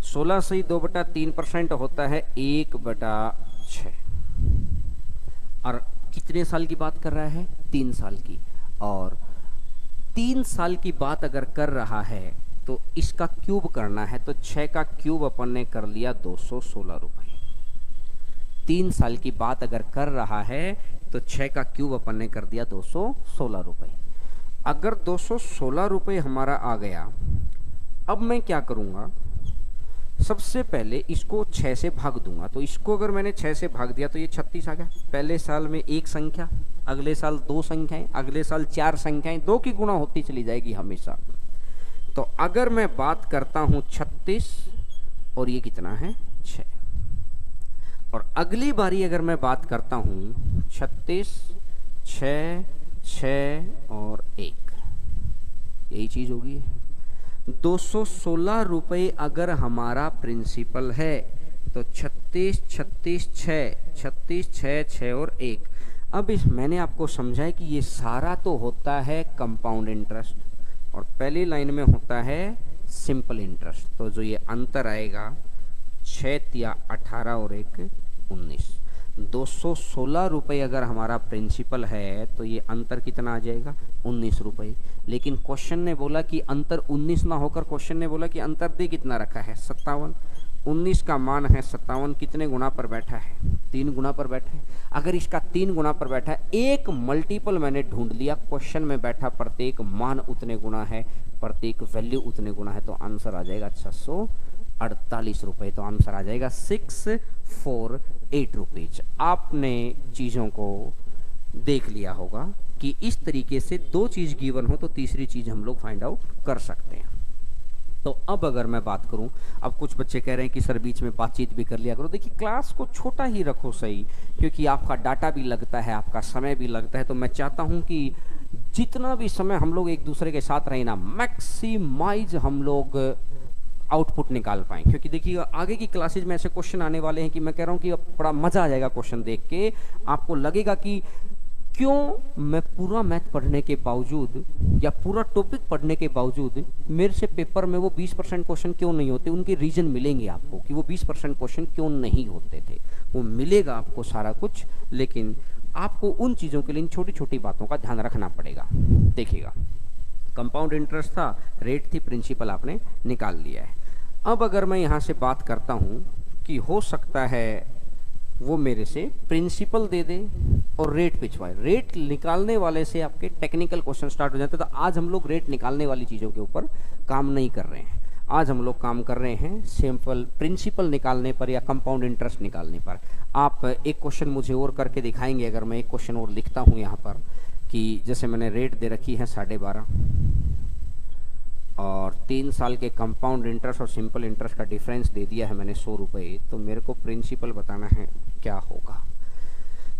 16 सही 2/3% होता है 1/6, और कितने साल की बात कर रहा है, 3 साल की। और 3 साल की बात अगर कर रहा है तो इसका क्यूब करना है, तो 6 का क्यूब अपन ने कर लिया 216 रुपये। 3 साल की बात अगर कर रहा है तो 6 का क्यूब अपन ने कर दिया 216 रुपये। अगर 216 रुपये हमारा आ गया, अब मैं क्या करूँगा, सबसे पहले इसको 6 से भाग दूंगा। तो इसको अगर मैंने 6 से भाग दिया तो ये 36 आ गया। पहले साल में 1 संख्या, अगले साल 2 संख्याएं, अगले साल 4 संख्याएं, 2 की गुणा होती चली जाएगी हमेशा। तो अगर मैं बात करता हूँ 36 और ये कितना है 6, और अगली बारी अगर मैं बात करता हूँ 36 6 6 और 1, यही चीज़ होगी। 216 रुपये अगर हमारा प्रिंसिपल है तो 36 36 6 36 6 6 और 1। अब इस मैंने आपको समझाया कि ये सारा तो होता है कंपाउंड इंटरेस्ट और पहली लाइन में होता है सिंपल इंटरेस्ट। तो जो ये अंतर आएगा 6 या 18 और 1 19, 216 रुपये अगर हमारा प्रिंसिपल है तो ये अंतर कितना आ जाएगा 19 रुपये। लेकिन क्वेश्चन ने बोला कि अंतर 19 ना होकर क्वेश्चन ने बोला कि अंतर दे कितना रखा है 57। 19 का मान है 57, कितने गुना पर बैठा है 3 गुना पर बैठा है। अगर इसका 3 गुना पर बैठा है, एक मल्टीपल मैंने ढूंढ लिया, क्वेश्चन में बैठा प्रत्येक मान उतने गुना है, प्रत्येक वैल्यू उतने गुना है, तो आंसर आ जाएगा 648 रुपये। तो आंसर आ जाएगा 648 रुपीज। आपने चीज़ों को देख लिया होगा कि इस तरीके से 2 चीज़ गिवन हो तो तीसरी चीज़ हम लोग फाइंड आउट कर सकते हैं। तो अब अगर मैं बात करूं, अब कुछ बच्चे कह रहे हैं कि सर बीच में बातचीत भी कर लिया करो। देखिए क्लास को छोटा ही रखो सही, क्योंकि आपका डाटा भी लगता है, आपका समय भी लगता है। तो मैं चाहता हूं कि जितना भी समय हम लोग एक दूसरे के साथ रहे ना, मैक्सिमाइज हम लोग आउटपुट निकाल पाएँ। क्योंकि देखिए आगे की क्लासेज में ऐसे क्वेश्चन आने वाले हैं कि मैं कह रहा हूँ कि अब बड़ा मज़ा आ जाएगा क्वेश्चन देख के। आपको लगेगा कि क्यों मैं पूरा मैथ पढ़ने के बावजूद या पूरा टॉपिक पढ़ने के बावजूद मेरे से पेपर में वो 20% क्वेश्चन क्यों नहीं होते। उनके रीजन मिलेंगे आपको कि वो 20% क्वेश्चन क्यों नहीं होते थे, वो मिलेगा आपको सारा कुछ। लेकिन आपको उन चीज़ों के लिए इन छोटी छोटी बातों का ध्यान रखना पड़ेगा। देखिएगा कंपाउंड इंटरेस्ट था, रेट थी, प्रिंसिपल आपने निकाल लिया है। अब अगर मैं यहाँ से बात करता हूँ कि हो सकता है वो मेरे से प्रिंसिपल दे दे और रेट पिछवाए, रेट निकालने वाले से आपके टेक्निकल क्वेश्चन स्टार्ट हो जाते हैं। तो आज हम लोग रेट निकालने वाली चीज़ों के ऊपर काम नहीं कर रहे हैं, आज हम लोग काम कर रहे हैं सिंपल प्रिंसिपल निकालने पर या कंपाउंड इंटरेस्ट निकालने पर। आप एक क्वेश्चन मुझे और करके दिखाएंगे। अगर मैं एक क्वेश्चन और लिखता हूँ यहाँ पर कि जैसे मैंने रेट दे रखी है 12.5 और 3 साल के कंपाउंड इंटरेस्ट और सिंपल इंटरेस्ट का डिफरेंस दे दिया है मैंने 100 रुपये, तो मेरे को प्रिंसिपल बताना है क्या होगा।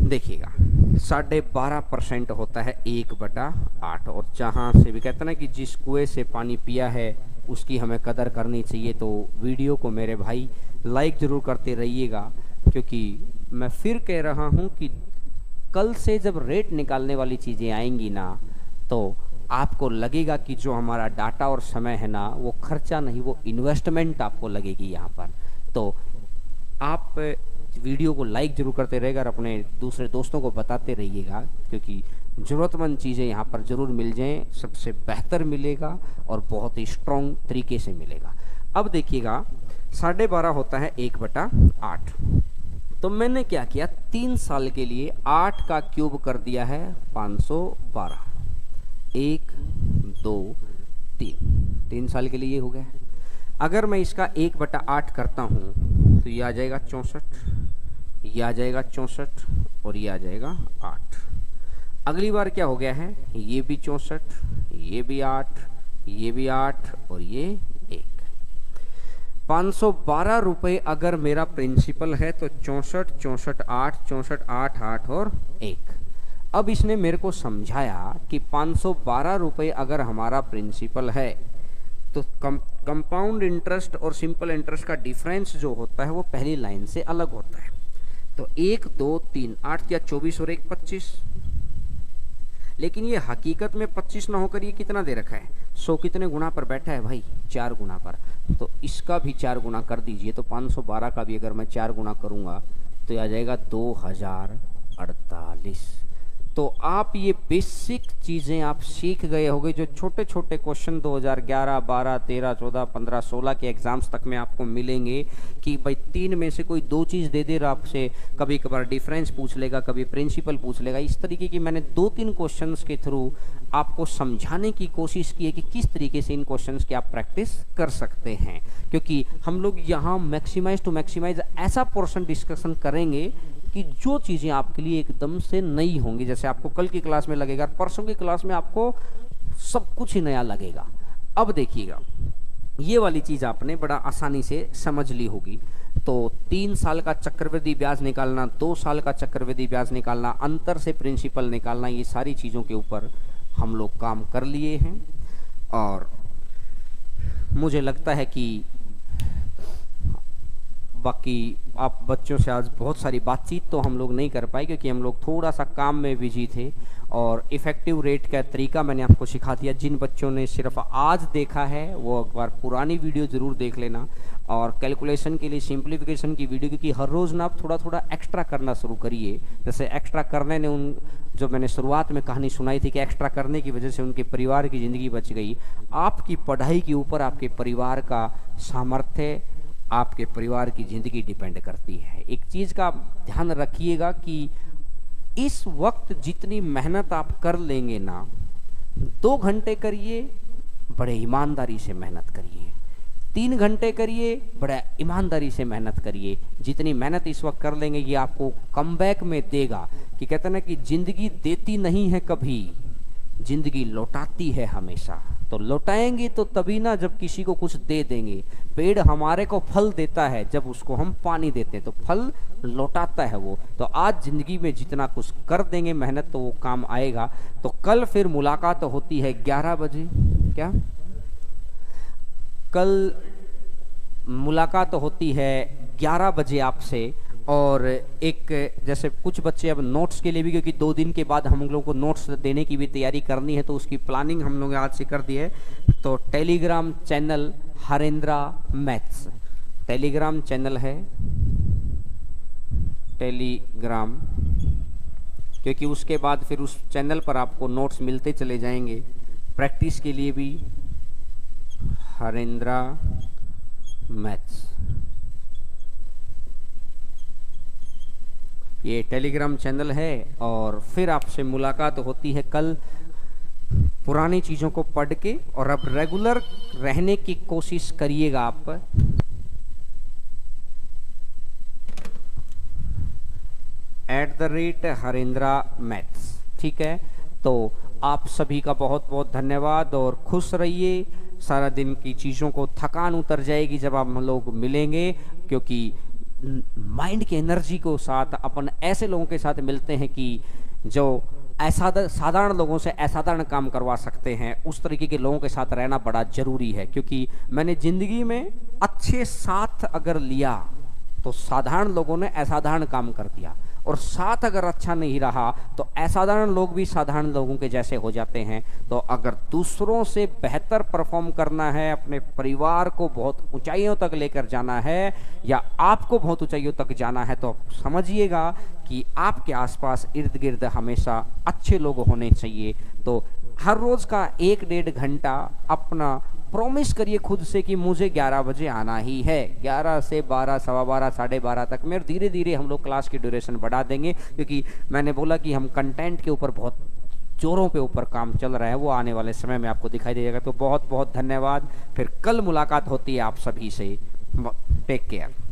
देखिएगा 12.5% होता है 1/8, और जहाँ से भी कहते हैं ना कि जिस कुएं से पानी पिया है उसकी हमें कदर करनी चाहिए। तो वीडियो को मेरे भाई लाइक ज़रूर करते रहिएगा, क्योंकि मैं फिर कह रहा हूँ कि कल से जब रेट निकालने वाली चीज़ें आएंगी ना, तो आपको लगेगा कि जो हमारा डाटा और समय है ना, वो खर्चा नहीं, वो इन्वेस्टमेंट आपको लगेगी यहाँ पर। तो आप वीडियो को लाइक जरूर करते रहेगा और अपने दूसरे दोस्तों को बताते रहिएगा, क्योंकि ज़रूरतमंद चीज़ें यहाँ पर ज़रूर मिल जाएं, सबसे बेहतर मिलेगा और बहुत ही स्ट्रॉन्ग तरीके से मिलेगा। अब देखिएगा 12.5 होता है 1/8। तो मैंने क्या किया, 3 साल के लिए 8 का क्यूब कर दिया है 512। 1 2 3 साल के लिए ये हो गया। अगर मैं इसका 1/8 करता हूँ तो ये आ जाएगा 64, ये आ जाएगा 64 और ये आ जाएगा 8। अगली बार क्या हो गया है, ये भी 64, ये भी 8, ये भी 8 और ये 1। 512 रुपये अगर मेरा प्रिंसिपल है तो 64 64 8 64 8 8 और 1। अब इसने मेरे को समझाया कि 512 रुपये अगर हमारा प्रिंसिपल है तो कंपाउंड इंटरेस्ट और सिंपल इंटरेस्ट का डिफरेंस जो होता है वो पहली लाइन से अलग होता है। तो 1 2 3 8 या 24 और 1 25, लेकिन ये हकीकत में 25 ना होकर ये कितना दे रखा है, 100 कितने गुना पर बैठा है भाई, 4 गुना पर। तो इसका भी 4 गुना कर दीजिए, तो 512 का भी अगर मैं 4 गुना करूंगा तो आ जाएगा 2048। तो आप ये बेसिक चीज़ें आप सीख गए होंगे, जो छोटे छोटे क्वेश्चन 2011 12 13 14 15 16 के एग्जाम्स तक में आपको मिलेंगे कि भाई 3 में से कोई 2 चीज़ दे दे रहा आपसे, कभी कभार डिफरेंस पूछ लेगा, कभी प्रिंसिपल पूछ लेगा। इस तरीके की मैंने 2-3 क्वेश्चंस के थ्रू आपको समझाने की कोशिश की है कि किस तरीके से इन क्वेश्चंस की आप प्रैक्टिस कर सकते हैं, क्योंकि हम लोग यहाँ मैक्सिमाइज टू मैक्सिमाइज ऐसा पोर्शन डिस्कशन करेंगे कि जो चीज़ें आपके लिए एकदम से नई होंगी, जैसे आपको कल की क्लास में लगेगा, परसों की क्लास में आपको सब कुछ ही नया लगेगा। अब देखिएगा, ये वाली चीज़ आपने बड़ा आसानी से समझ ली होगी। तो 3 साल का चक्रवृद्धि ब्याज निकालना, 2 साल का चक्रवृद्धि ब्याज निकालना, अंतर से प्रिंसिपल निकालना, ये सारी चीज़ों के ऊपर हम लोग काम कर लिए हैं। और मुझे लगता है कि बाकी आप बच्चों से आज बहुत सारी बातचीत तो हम लोग नहीं कर पाए, क्योंकि हम लोग थोड़ा सा काम में बिजी थे। और इफ़ेक्टिव रेट का तरीका मैंने आपको सिखा दिया। जिन बच्चों ने सिर्फ आज देखा है वो एक बार पुरानी वीडियो ज़रूर देख लेना। और कैलकुलेशन के लिए सिंप्लीफिकेशन की वीडियो, क्योंकि हर रोज़ ना आप थोड़ा थोड़ा एक्स्ट्रा करना शुरू करिए। जैसे एक्स्ट्रा करने ने उन जो मैंने शुरुआत में कहानी सुनाई थी कि एक्स्ट्रा करने की वजह से उनके परिवार की ज़िंदगी बच गई। आपकी पढ़ाई के ऊपर आपके परिवार का सामर्थ्य, आपके परिवार की ज़िंदगी डिपेंड करती है। एक चीज़ का ध्यान रखिएगा कि इस वक्त जितनी मेहनत आप कर लेंगे ना, 2 घंटे करिए, बड़े ईमानदारी से मेहनत करिए। 3 घंटे करिए, बड़ा ईमानदारी से मेहनत करिए। जितनी मेहनत इस वक्त कर लेंगे ये आपको कमबैक में देगा। कि कहते हैं ना कि जिंदगी देती नहीं है कभी, जिंदगी लौटाती है हमेशा। तो लौटाएंगे तो तभी ना जब किसी को कुछ दे देंगे। पेड़ हमारे को फल देता है जब उसको हम पानी देते हैं, तो फल लौटाता है वो। तो आज जिंदगी में जितना कुछ कर देंगे मेहनत, तो वो काम आएगा। तो कल फिर मुलाकात होती है 11 बजे। क्या कल मुलाकात होती है 11 बजे आपसे। और एक जैसे कुछ बच्चे अब नोट्स के लिए भी, क्योंकि 2 दिन के बाद हम लोगों को नोट्स देने की भी तैयारी करनी है, तो उसकी प्लानिंग हम लोग आज से कर दी है। तो Telegram channel Harendra maths, Telegram channel है टेलीग्राम, क्योंकि उसके बाद फिर उस चैनल पर आपको नोट्स मिलते चले जाएंगे प्रैक्टिस के लिए भी। हरेंद्रा मैथ्स, ये टेलीग्राम चैनल है। और फिर आपसे मुलाकात होती है कल पुरानी चीज़ों को पढ़ के। और अब रेगुलर रहने की कोशिश करिएगा आप। @हरेंद्रा मैथ्स, ठीक है। तो आप सभी का बहुत बहुत धन्यवाद और खुश रहिए। सारा दिन की चीज़ों को थकान उतर जाएगी जब आप हम लोग मिलेंगे, क्योंकि माइंड की एनर्जी को साथ अपन ऐसे लोगों के साथ मिलते हैं कि जो साधारण लोगों से असाधारण काम करवा सकते हैं। उस तरीके के लोगों के साथ रहना बड़ा ज़रूरी है, क्योंकि मैंने ज़िंदगी में अच्छे साथ अगर लिया तो साधारण लोगों ने असाधारण काम कर दिया। और साथ अगर अच्छा नहीं रहा तो असाधारण लोग भी साधारण लोगों के जैसे हो जाते हैं। तो अगर दूसरों से बेहतर परफॉर्म करना है, अपने परिवार को बहुत ऊंचाइयों तक लेकर जाना है या आपको बहुत ऊंचाइयों तक जाना है, तो समझिएगा कि आपके आसपास इर्द गिर्द हमेशा अच्छे लोग होने चाहिए। तो हर रोज का 1-1.5 घंटा अपना प्रॉमिस करिए खुद से कि मुझे 11 बजे आना ही है, 11 से 12, सवा 12, साढ़े 12 तक में। और धीरे धीरे हम लोग क्लास की ड्यूरेशन बढ़ा देंगे, क्योंकि मैंने बोला कि हम कंटेंट के ऊपर बहुत जोरों पे ऊपर काम चल रहा है, वो आने वाले समय में आपको दिखाई देगा। तो बहुत बहुत धन्यवाद, फिर कल मुलाकात होती है आप सभी से। Take care.